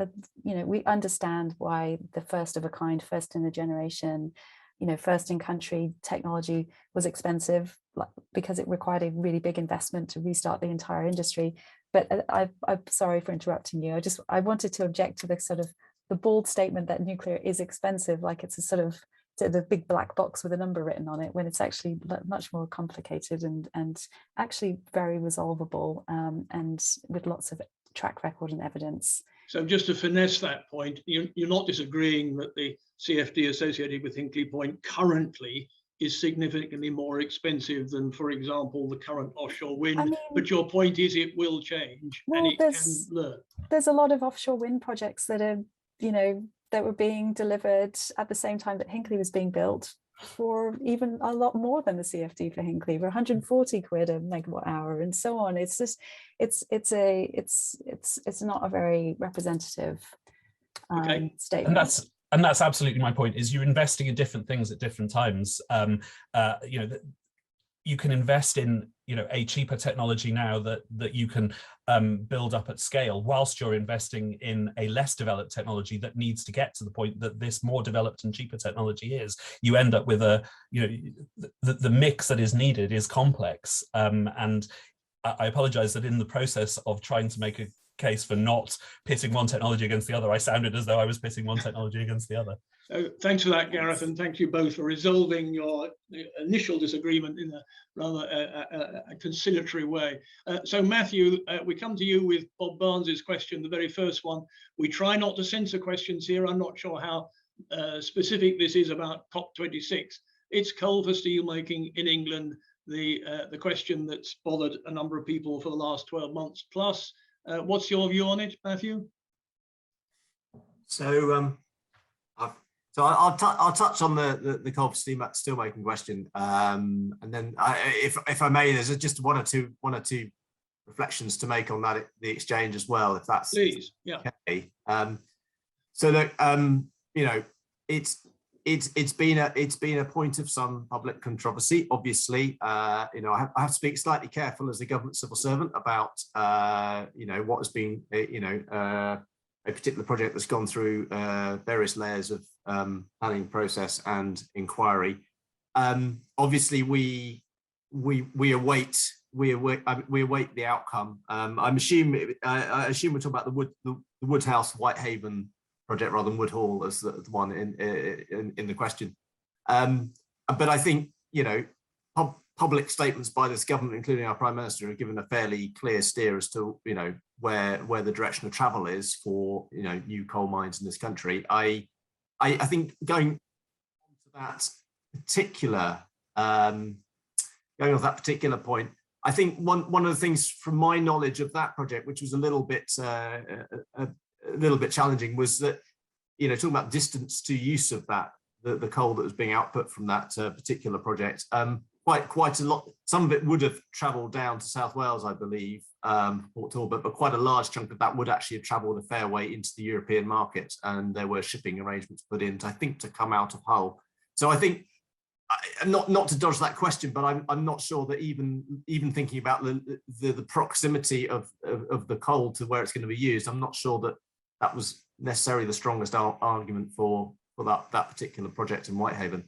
we understand why the first of a kind, first in a generation, first in country technology was expensive, because it required a really big investment to restart the entire industry. But I'm sorry for interrupting you. I wanted to object to the sort of the bold statement that nuclear is expensive, like it's a sort of the big black box with a number written on it, when it's actually much more complicated and actually very resolvable, and with lots of track record and evidence. So just to finesse that point, you're not disagreeing that the CFD associated with Hinkley Point currently is significantly more expensive than, for example, the current offshore wind, but your point is it will change, and it can learn. There's a lot of offshore wind projects that are, that were being delivered at the same time that Hinkley was being built, for even a lot more than the CFD for Hinkley, for 140 quid a megawatt hour, and so on. It's just, it's not a very representative statement. And that's absolutely my point. Is you're investing in different things at different times. You can invest in a cheaper technology now that you can build up at scale, whilst you're investing in a less developed technology that needs to get to the point that this more developed and cheaper technology is. You end up with the mix that is needed is complex. And I apologize that in the process of trying to make a case for not pitting one technology against the other, I sounded as though I was pitting one technology against the other. So thanks for that, Gareth, and thank you both for resolving your initial disagreement in a rather a conciliatory way. So Matthew, we come to you with Bob Barnes's question, the very first one. We try not to censor questions here. I'm not sure how specific this is about COP26. It's coal for steelmaking in England, the question that's bothered a number of people for the last 12 months plus. What's your view on it, Matthew? So I'll touch on the coal for steelmaking question, and then if I may, there's just one or two reflections to make on that, the exchange as well, if that's please, yeah. Okay. So look, it's been a point of some public controversy. Obviously, I have to speak slightly careful as a government civil servant about what has been a particular project that's gone through various layers of planning process and inquiry. Obviously, we await the outcome. I assume we're talking about the Woodhouse Whitehaven project rather than Woodhall as the one in the question. But I think public statements by this government, including our Prime Minister, have given a fairly clear steer as to where the direction of travel is for new coal mines in this country. I think going on to that particular point, I think one of the things from my knowledge of that project, which was a little bit challenging, was that talking about distance to use of the coal that was being output from that particular project. Quite a lot. Some of it would have travelled down to South Wales, I believe, Port Talbot, but quite a large chunk of that would actually have travelled a fair way into the European market, and there were shipping arrangements put in, to come out of Hull. So I think, not to dodge that question, but I'm not sure that even thinking about the proximity of the coal to where it's going to be used, I'm not sure that was necessarily the strongest argument for that particular project in Whitehaven.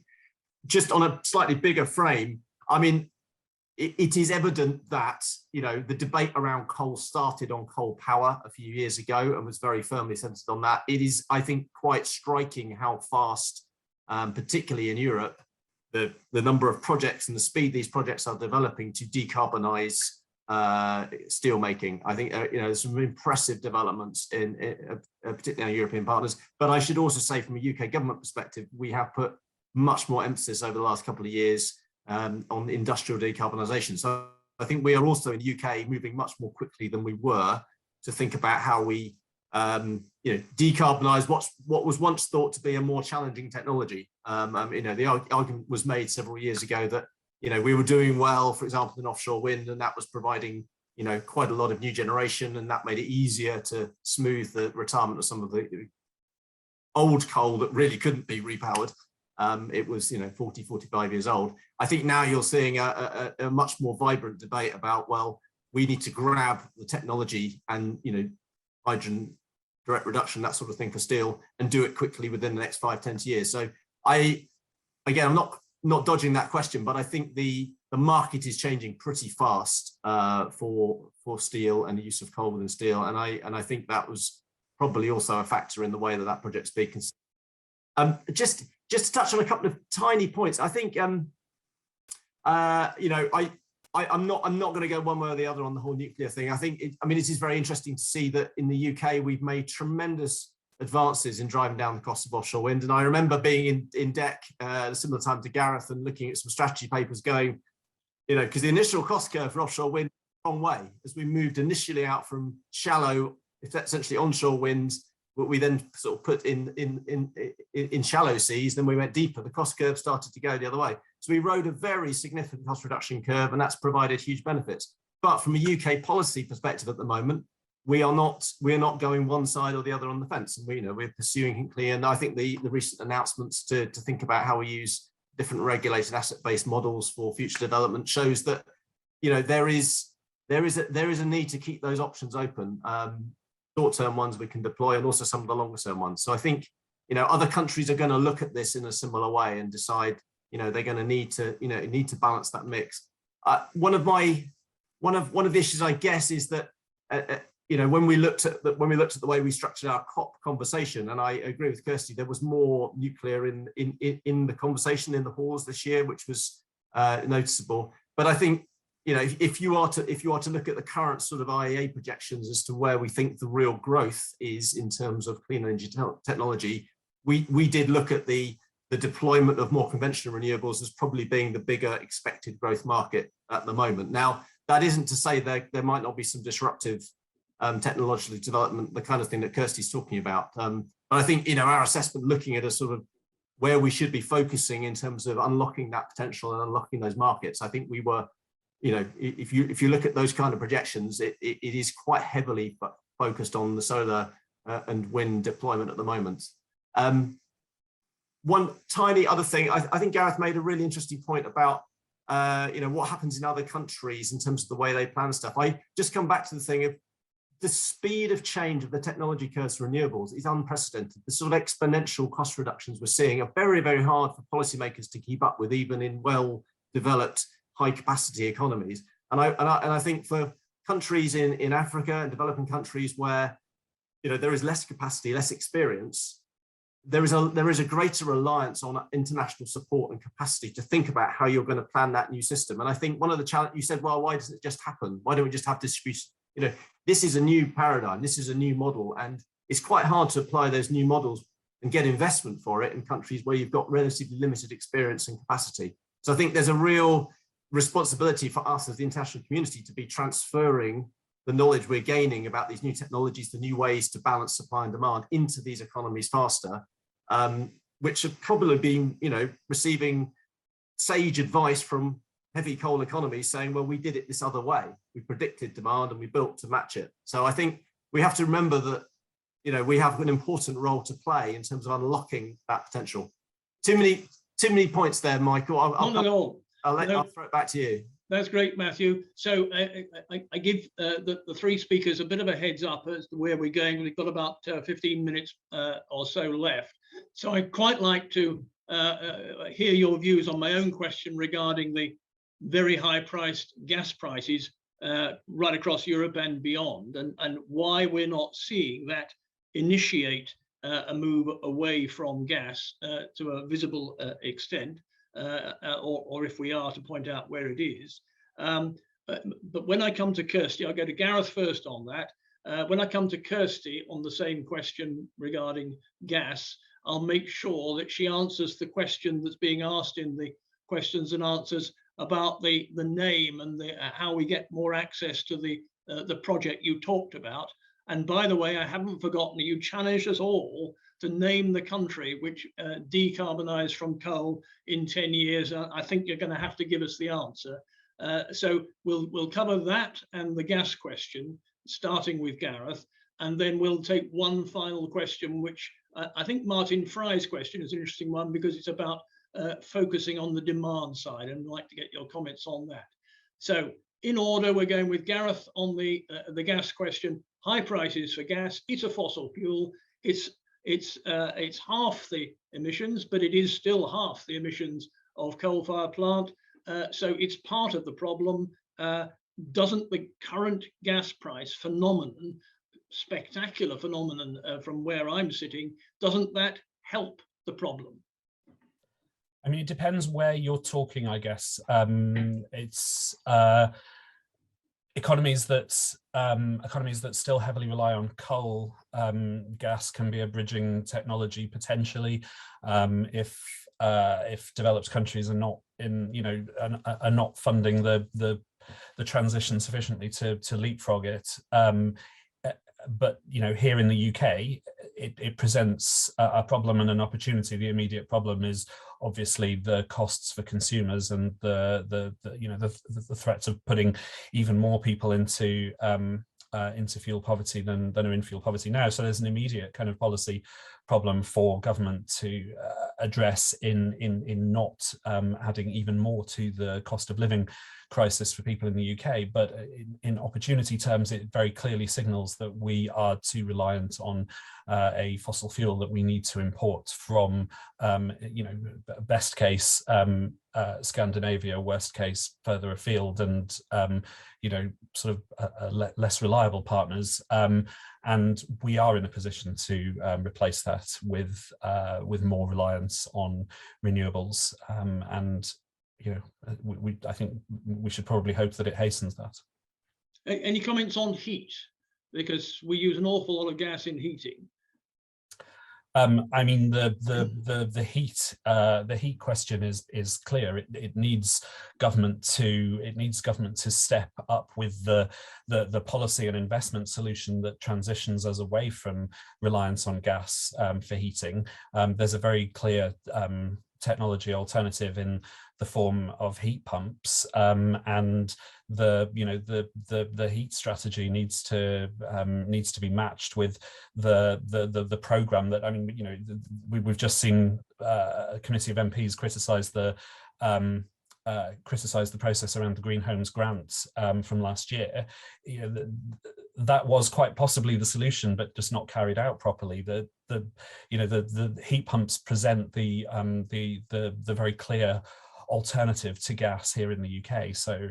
Just on a slightly bigger frame, I mean, it is evident that the debate around coal started on coal power a few years ago and was very firmly centered on that. It is, I think, quite striking how fast, particularly in Europe, the number of projects and the speed these projects are developing to decarbonize steel making. I think there's some impressive developments particularly our European partners. But I should also say, from a UK government perspective, we have put much more emphasis over the last couple of years on industrial decarbonisation. So I think we are also in the UK moving much more quickly than we were to think about how we decarbonize what was once thought to be a more challenging technology. The argument was made several years ago that we were doing well, for example, in offshore wind, and that was providing quite a lot of new generation, and that made it easier to smooth the retirement of some of the old coal that really couldn't be repowered. It was 40, 45 years old. I think now you're seeing a much more vibrant debate about, well, we need to grab the technology and hydrogen direct reduction, that sort of thing for steel, and do it quickly within the next 5, 10 years. So I'm not dodging that question, but I think the market is changing pretty fast for steel and the use of coal within steel, and I think that was probably also a factor in the way that project's being considered. Just to touch on a couple of tiny points, I think I'm not going to go one way or the other on the whole nuclear thing. I think it is very interesting to see that in the UK we've made tremendous advances in driving down the cost of offshore wind. And I remember being in DEC at a similar time to Gareth and looking at some strategy papers going, because the initial cost curve for offshore wind went the wrong way as we moved initially out from shallow, essentially onshore winds, what we then sort of put in shallow seas, then we went deeper. The cost curve started to go the other way. So we rode a very significant cost reduction curve, and that's provided huge benefits. But from a UK policy perspective at the moment, we're not going one side or the other on the fence, and we're pursuing Hinkley. And I think the recent announcements to think about how we use different regulated asset-based models for future development shows that there is a need to keep those options open. Short-term ones we can deploy, and also some of the longer-term ones. So I think other countries are going to look at this in a similar way and decide they're going to need to balance that mix. One of the issues, I guess, is that when we looked at the way we structured our COP conversation, and I agree with Kirsty, there was more nuclear in the conversation in the halls this year, which was noticeable. But I think if you are to look at the current sort of IEA projections as to where we think the real growth is in terms of clean energy technology, we did look at the deployment of more conventional renewables as probably being the bigger expected growth market at the moment. Now, that isn't to say there might not be some disruptive technological development, the kind of thing that Kirsty's talking about. But I think our assessment, looking at a sort of where we should be focusing in terms of unlocking that potential and unlocking those markets, I think we were, if you look at those kind of projections, it is quite heavily focused on the solar and wind deployment at the moment. One tiny other thing, I think Gareth made a really interesting point about what happens in other countries in terms of the way they plan stuff. I just come back to the thing of the speed of change of the technology curves for renewables is unprecedented. The sort of exponential cost reductions we're seeing are very, very hard for policymakers to keep up with, even in well-developed, high-capacity economies. And I think for countries in Africa and developing countries where there is less capacity, less experience, there is a greater reliance on international support and capacity to think about how you're going to plan that new system. And I think one of the challenges, you said, well, why doesn't it just happen? Why don't we just have distribution? This is a new paradigm, this is a new model, and it's quite hard to apply those new models and get investment for it in countries where you've got relatively limited experience and capacity. So I think there's a real responsibility for us as the international community to be transferring the knowledge we're gaining about these new technologies, the new ways to balance supply and demand into these economies faster, which have probably been, receiving sage advice from heavy coal economies saying, well, we did it this other way. We predicted demand and we built to match it. So I think we have to remember that, we have an important role to play in terms of unlocking that potential. Too many points there, Michael. Not at all. I'll throw it back to you. That's great, Matthew. So I give the three speakers a bit of a heads up as to where we're going. We've got about 15 minutes or so left. So I'd quite like to hear your views on my own question regarding the very high priced gas prices right across Europe and beyond, and why we're not seeing that initiate a move away from gas to a visible extent. Or if we are, to point out where it is. But when I come to Kirsty, I'll go to Gareth first on that. When I come to Kirsty on the same question regarding gas, I'll make sure that she answers the question that's being asked in the questions and answers about the name and how we get more access to the project you talked about. And by the way, I haven't forgotten, you challenged us all to name the country which decarbonized from coal in 10 years. I think you're going to have to give us the answer. So we'll cover that and the gas question, starting with Gareth, and then we'll take one final question, which I think Martin Fry's question is an interesting one because it's about focusing on the demand side, and I'd like to get your comments on that. So in order, we're going with Gareth on the gas question. High prices for gas. It's a fossil fuel. It's half the emissions, but it is still half the emissions of coal-fired plant. So it's part of the problem. Doesn't the current gas price phenomenon, spectacular phenomenon from where I'm sitting, doesn't that help the problem? I mean, it depends where you're talking, I guess. It's economies that still heavily rely on coal. Gas can be a bridging technology potentially if developed countries are not are not funding the transition sufficiently to leapfrog it. But here in the UK, it presents a problem and an opportunity. The immediate problem is obviously the costs for consumers and the threats of putting even more people into fuel poverty than are in fuel poverty now. So there's an immediate kind of policy problem for government to address in not adding even more to the cost of living crisis for people in the UK. But in opportunity terms, it very clearly signals that we are too reliant on a fossil fuel that we need to import from, best case Scandinavia, worst case further afield, and sort of less reliable partners. And we are in a position to replace that with more reliance on renewables. I think we should probably hope that it hastens that. Any comments on heat? Because we use an awful lot of gas in heating. I mean, the heat question is clear. It needs government to step up with the policy and investment solution that transitions us away from reliance on gas for heating. There's a very clear technology alternative in the form of heat pumps, and the heat strategy needs to be matched with the program that, I mean, we've just seen a committee of MPs criticize the process around the Green Homes grants from last year. That was quite possibly the solution, but just not carried out properly. The heat pumps present the very clear alternative to gas here in the UK. So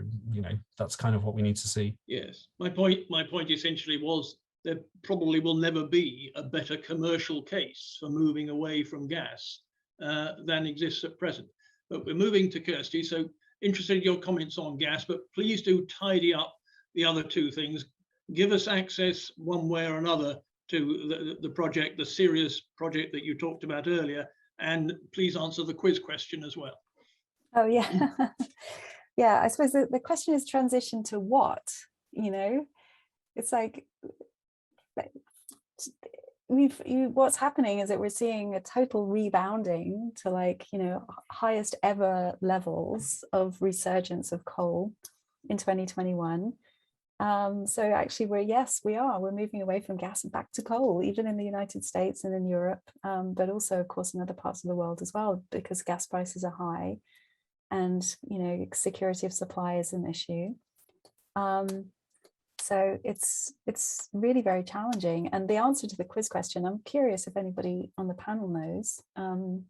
that's kind of what we need to see. Yes, my point essentially was there probably will never be a better commercial case for moving away from gas than exists at present. But we're moving to Kirsty, so interested in your comments on gas, but please do tidy up the other two things. Give us access one way or another to the project, the serious project that you talked about earlier, and please answer the quiz question as well. Oh yeah. Yeah, I suppose the question is transition to what? It's like what's happening is that we're seeing a total rebounding to highest ever levels of resurgence of coal in 2021. So actually we're moving away from gas and back to coal, even in the United States and in Europe, but also of course in other parts of the world as well, because gas prices are high and security of supply is an issue. So it's really very challenging. And the answer to the quiz question, I'm curious if anybody on the panel knows. No,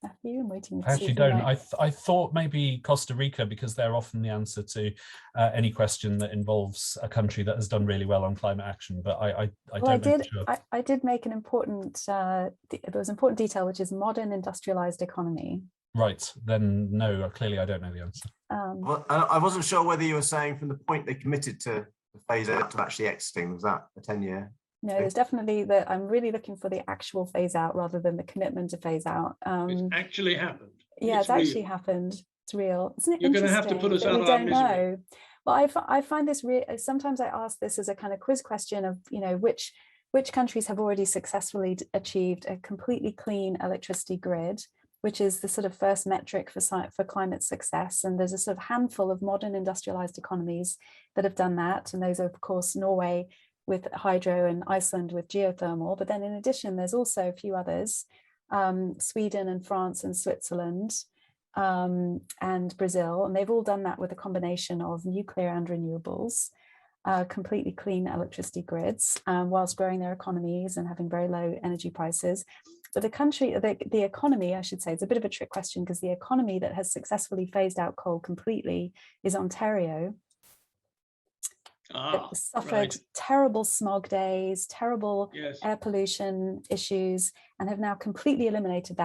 Matthew, I'm waiting to see. I actually don't. I thought maybe Costa Rica, because they're often the answer to any question that involves a country that has done really well on climate action. But I don't know for sure. I did make an important, there was an important detail, which is modern industrialized economy. Right, then no, clearly I don't know the answer. Well, I wasn't sure whether you were saying from the point they committed to phase out to actually exiting, was that a 10-year? No, there's definitely I'm really looking for the actual phase out rather than the commitment to phase out. It's actually happened. Yeah, it's actually real. happened. It's real. Isn't it You're going to have interesting to put us that out we of our don't misery. know? Well, I find this sometimes I ask this as a kind of quiz question of, you know, which countries have already successfully achieved a completely clean electricity grid, which is the sort of first metric for climate success. And there's a sort of handful of modern industrialized economies that have done that. And those are, of course, Norway with hydro and Iceland with geothermal. But then in addition, there's also a few others, Sweden and France and Switzerland, and Brazil, and they've all done that with a combination of nuclear and renewables, completely clean electricity grids, whilst growing their economies and having very low energy prices. But the economy, I should say, it's a bit of a trick question, because the economy that has successfully phased out coal completely is Ontario. That suffered terrible smog days, terrible air pollution issues, and have now completely eliminated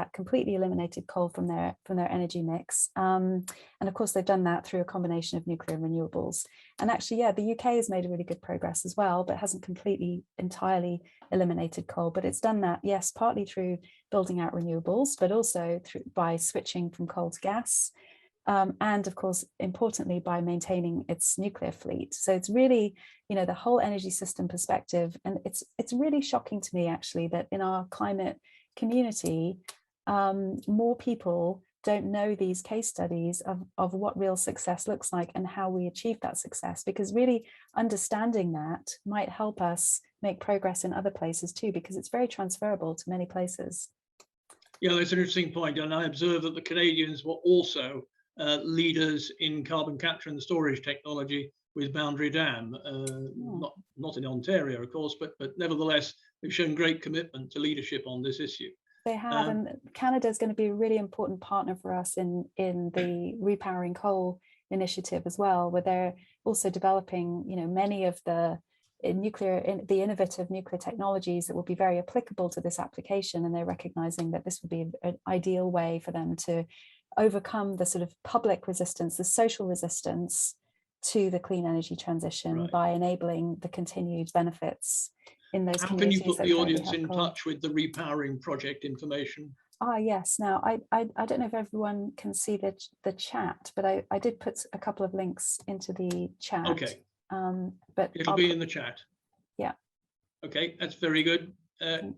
coal from their energy mix. And of course, they've done that through a combination of nuclear and renewables. And actually, yeah, the UK has made a really good progress as well, but hasn't entirely eliminated coal. But it's done that, yes, partly through building out renewables, but also by switching from coal to gas. And of course, importantly, by maintaining its nuclear fleet. So it's really, you know, the whole energy system perspective. And it's really shocking to me, actually, that in our climate community, more people don't know these case studies of what real success looks like and how we achieve that success, because really understanding that might help us make progress in other places too, because it's very transferable to many places. Yeah, that's an interesting point. And I observed that the Canadians were also leaders in carbon capture and storage technology with Boundary Dam, not in Ontario, of course, but nevertheless, they've shown great commitment to leadership on this issue. They have, and Canada is going to be a really important partner for us in the Repowering Coal initiative as well, where they're also developing, you know, many of the innovative nuclear technologies that will be very applicable to this application, and they're recognizing that this would be an ideal way for them to overcome the sort of public resistance, the social resistance to the clean energy transition by enabling the continued benefits in those communities. How can you put the audience in touch with the repowering project information? Yes. Now, I don't know if everyone can see the chat, but I did put a couple of links into the chat. Okay. But it'll be in the chat. Yeah. Okay, that's very good.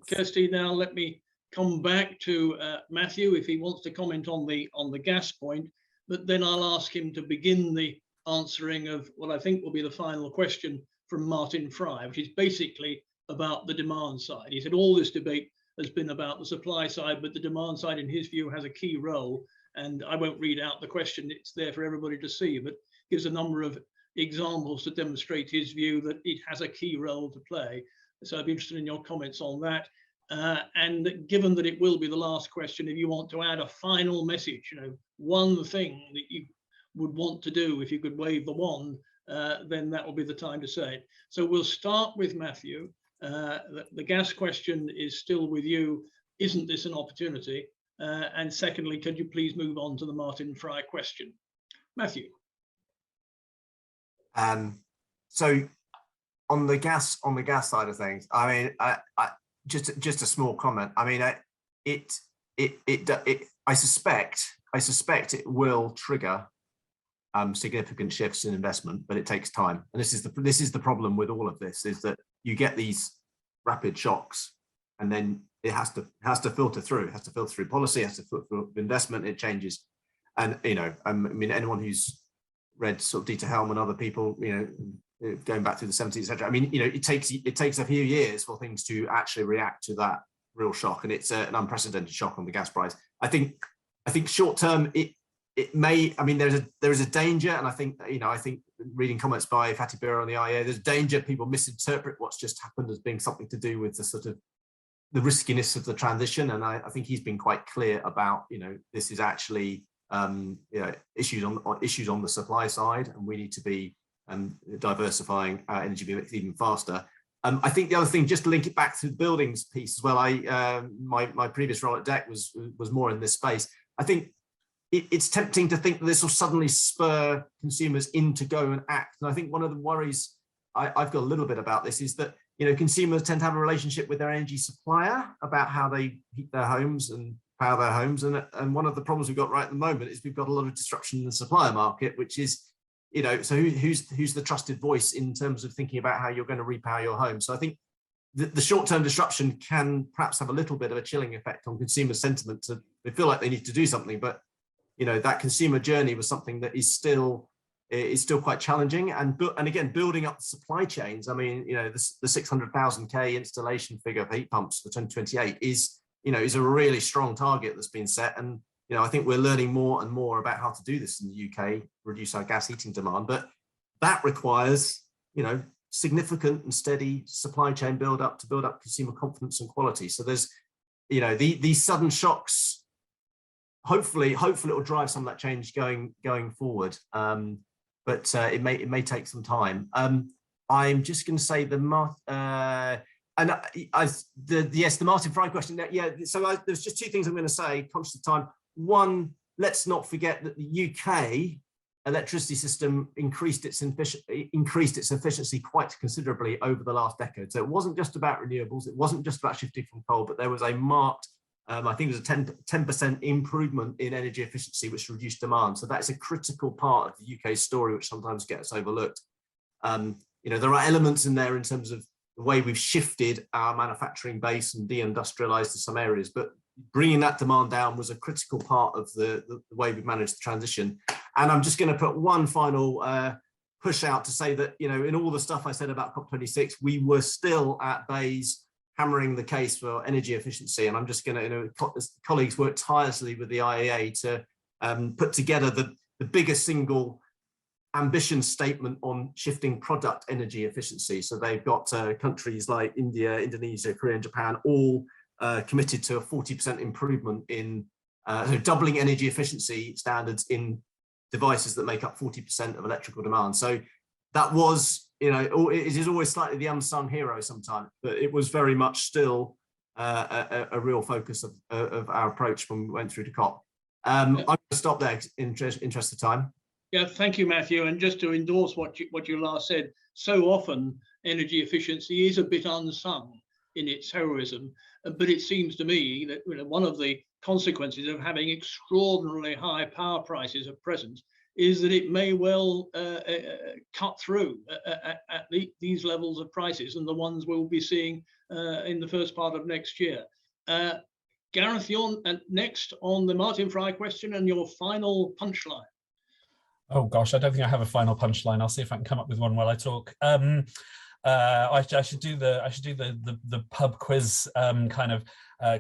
Kirsty, now let me come back to Matthew if he wants to comment on the gas point, but then I'll ask him to begin the answering of what I think will be the final question from Martin Fry, which is basically about the demand side. He said all this debate has been about the supply side, but the demand side, in his view, has a key role. And I won't read out the question, it's there for everybody to see, but gives a number of examples to demonstrate his view that it has a key role to play. So I'd be interested in your comments on that. And given that it will be the last question, if you want to add a final message, you know, one thing that you would want to do if you could wave the wand, then that will be the time to say it. So we'll start with Matthew. The gas question is still with you. Isn't this an opportunity? And secondly, could you please move on to the Martin Fry question? Matthew. So on the gas side of things, I mean, just a small comment. I mean, I suspect it will trigger significant shifts in investment, but it takes time. And this is the problem with all of this, is that you get these rapid shocks, and then it has to filter through. It has to filter through policy, it has to filter through investment. It changes, and you know, I mean, anyone who's read sort of Dieter Helm and other people, you know, going back through the 70s, etc. I mean, you know, it takes a few years for things to actually react to that real shock, and it's an unprecedented shock on the gas price. I think short term it may. I mean, there is a danger, and I think reading comments by Fatih Birol on the IEA, there's a danger people misinterpret what's just happened as being something to do with the sort of the riskiness of the transition, and I think he's been quite clear about, you know, this is actually you know, issues on the supply side, and we need to be diversifying our energy mix even faster. I think the other thing, just to link it back to the buildings piece as well, my previous role at DEC was more in this space. I think it's tempting to think that this will suddenly spur consumers in to go and act. And I think one of the worries I've got a little bit about this is that, you know, consumers tend to have a relationship with their energy supplier about how they heat their homes and power their homes. And one of the problems we've got right at the moment is we've got a lot of disruption in the supplier market, which is, you know, so who's the trusted voice in terms of thinking about how you're going to repower your home? So I think the short-term disruption can perhaps have a little bit of a chilling effect on consumer sentiment. They feel like they need to do something, but you know, that consumer journey was something that is still quite challenging. And again, building up the supply chains. I mean, you know, the 600,000K installation figure for heat pumps for 2028 is a really strong target that's been set. And you know, I think we're learning more and more about how to do this in the UK, reduce our gas heating demand, but that requires, you know, significant and steady supply chain build up to build up consumer confidence and quality. So there's, you know, these sudden shocks, hopefully it will drive some of that change going forward. But it may take some time. I'm just going to say the Martin Fry question. Yeah, so there's just two things I'm going to say, conscious of time. One, let's not forget that the UK electricity system increased its efficiency quite considerably over the last decade. So it wasn't just about renewables, it wasn't just about shifting from coal, but there was a marked, I think it was a 10% improvement in energy efficiency, which reduced demand. So that's a critical part of the UK story, which sometimes gets overlooked. You know, there are elements in there in terms of the way we've shifted our manufacturing base and deindustrialized to some areas, but bringing that demand down was a critical part of the way we managed the transition. And I'm just going to put one final push out to say that, you know, in all the stuff I said about COP26, we were still at BEIS hammering the case for energy efficiency. And I'm just going to, you know, colleagues worked tirelessly with the IEA to put together the biggest single ambition statement on shifting product energy efficiency. So they've got countries like India, Indonesia, Korea, and Japan all committed to a 40% improvement in so doubling energy efficiency standards in devices that make up 40% of electrical demand. So that was, you know, it is always slightly the unsung hero sometimes, but it was very much still a real focus of our approach when we went through to COP. I'm going to stop there in interest of time. Yeah, thank you, Matthew. And just to endorse what you last said, so often energy efficiency is a bit unsung in its heroism, but it seems to me that, you know, one of the consequences of having extraordinarily high power prices at present is that it may well cut through at these levels of prices and the ones we'll be seeing in the first part of next year. Gareth, you're next on the Martin Fry question and your final punchline. Oh gosh, I don't think I have a final punchline. I'll see if I can come up with one while I talk. I should do the pub quiz kind of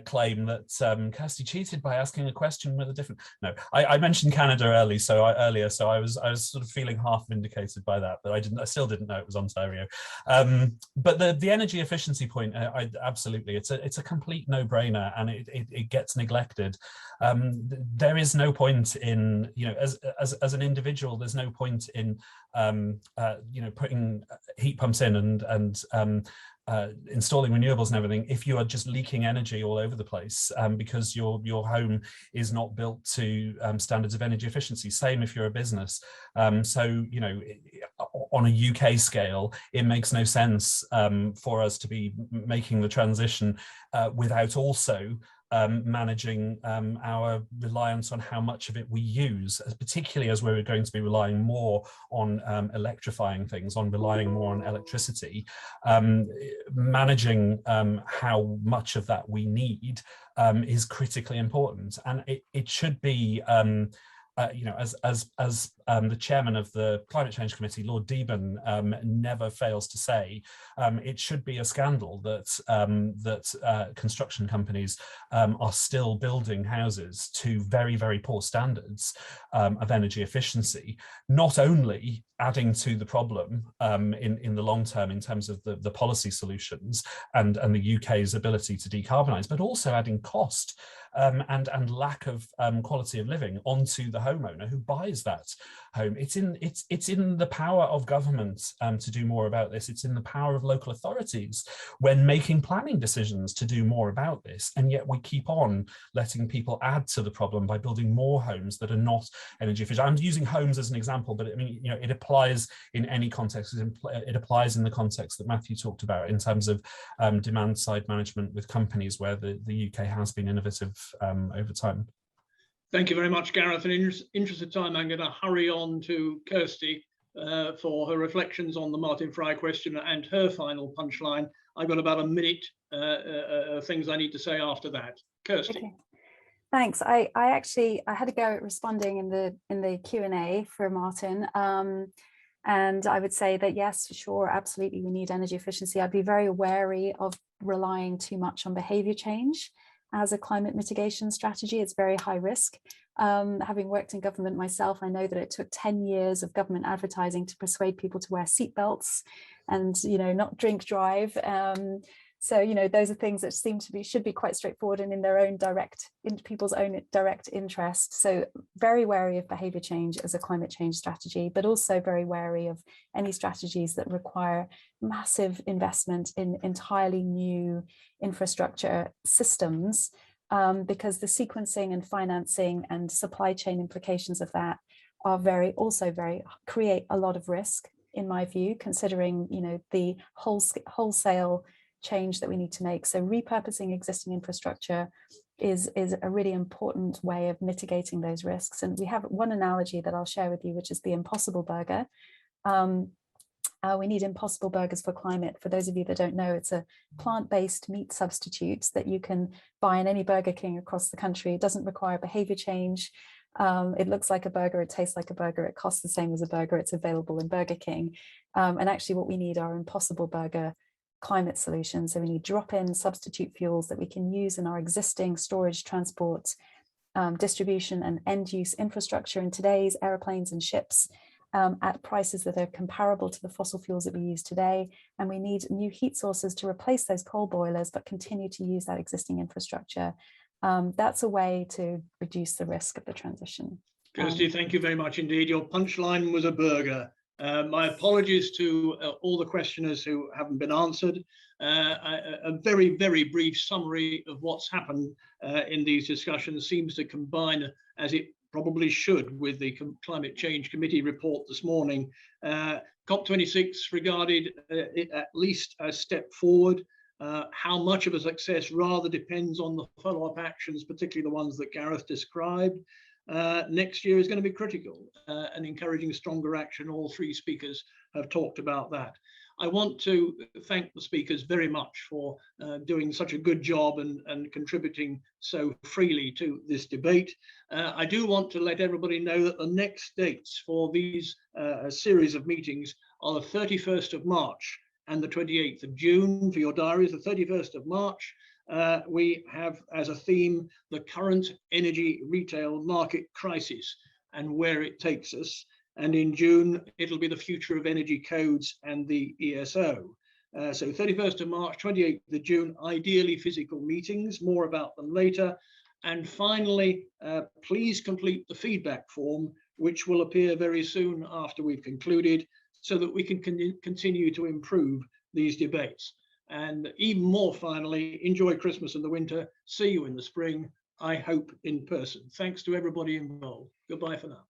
claim that Kirsty cheated by asking a question with a different. No, I mentioned Canada earlier, so I was sort of feeling half vindicated by that, but I still didn't know it was Ontario. But the energy efficiency point, absolutely, it's a complete no-brainer, and it gets neglected. There is no point in, you know, as an individual, there's no point in you know, putting heat pumps in and installing renewables and everything if you are just leaking energy all over the place because your home is not built to standards of energy efficiency. Same if you're a business. So, you know, on a UK scale, it makes no sense for us to be making the transition without also managing our reliance on how much of it we use, particularly as we're going to be relying more on electrifying things, on relying more on electricity. Managing how much of that we need is critically important, and it should be you know, as the chairman of the Climate Change Committee, Lord Deben, never fails to say, it should be a scandal that construction companies are still building houses to very, very poor standards of energy efficiency, not only adding to the problem in the long term in terms of the policy solutions and the UK's ability to decarbonise, but also adding cost and lack of quality of living onto the homeowner who buys that home. It's in the power of government to do more about this. It's in the power of local authorities when making planning decisions to do more about this, and yet we keep on letting people add to the problem by building more homes that are not energy efficient. I'm using homes as an example, but I mean, you know, it applies in any context. It applies in the context that Matthew talked about in terms of demand side management with companies where the UK has been innovative over time. Thank you very much, Gareth. And in interest of time, I'm going to hurry on to Kirsty for her reflections on the Martin Fry question and her final punchline. I've got about a minute things I need to say after that. Kirsty. Okay. Thanks. I had a go at responding in the Q&A for Martin. And I would say that, yes, for sure, absolutely, we need energy efficiency. I'd be very wary of relying too much on behavior change as a climate mitigation strategy. It's very high risk. Having worked in government myself, I know that it took 10 years of government advertising to persuade people to wear seatbelts and, not drink drive. So, those are things that should be quite straightforward and in people's own direct interest. So very wary of behavior change as a climate change strategy, but also very wary of any strategies that require massive investment in entirely new infrastructure systems, because the sequencing and financing and supply chain implications of that are create a lot of risk, in my view, considering, the wholesale change that we need to make. So repurposing existing infrastructure is a really important way of mitigating those risks. And we have one analogy that I'll share with you, which is the Impossible Burger. We need Impossible Burgers for climate. For those of you that don't know, it's a plant-based meat substitute that you can buy in any Burger King across the country. It doesn't require behavior change. It looks like a burger, it tastes like a burger, it costs the same as a burger, it's available in Burger King. And actually what we need are Impossible Burger climate solutions. So we need drop-in substitute fuels that we can use in our existing storage, transport, distribution and end-use infrastructure in today's airplanes and ships at prices that are comparable to the fossil fuels that we use today. And we need new heat sources to replace those coal boilers, but continue to use that existing infrastructure. That's a way to reduce the risk of the transition. Kirsty, thank you very much indeed. Your punchline was a burger. My apologies to all the questioners who haven't been answered. A very, very brief summary of what's happened in these discussions seems to combine, as it probably should, with the Climate Change Committee report this morning. COP26 regarded it at least a step forward. How much of a success rather depends on the follow-up actions, particularly the ones that Gareth described. Next year is going to be critical and encouraging stronger action. All three speakers have talked about that. I want to thank the speakers very much for doing such a good job and contributing so freely to this debate. I do want to let everybody know that the next dates for these series of meetings are the 31st of March and the 28th of June. For your diaries, the 31st of March. We have as a theme the current energy retail market crisis and where it takes us. And in June, it'll be the future of energy codes and the ESO. So 31st of March, 28th of June, ideally physical meetings, more about them later. And finally, please complete the feedback form, which will appear very soon after we've concluded, so that we can continue to improve these debates. And even more finally, enjoy Christmas and the winter. See you in the spring, I hope in person. Thanks to everybody involved. Goodbye for now.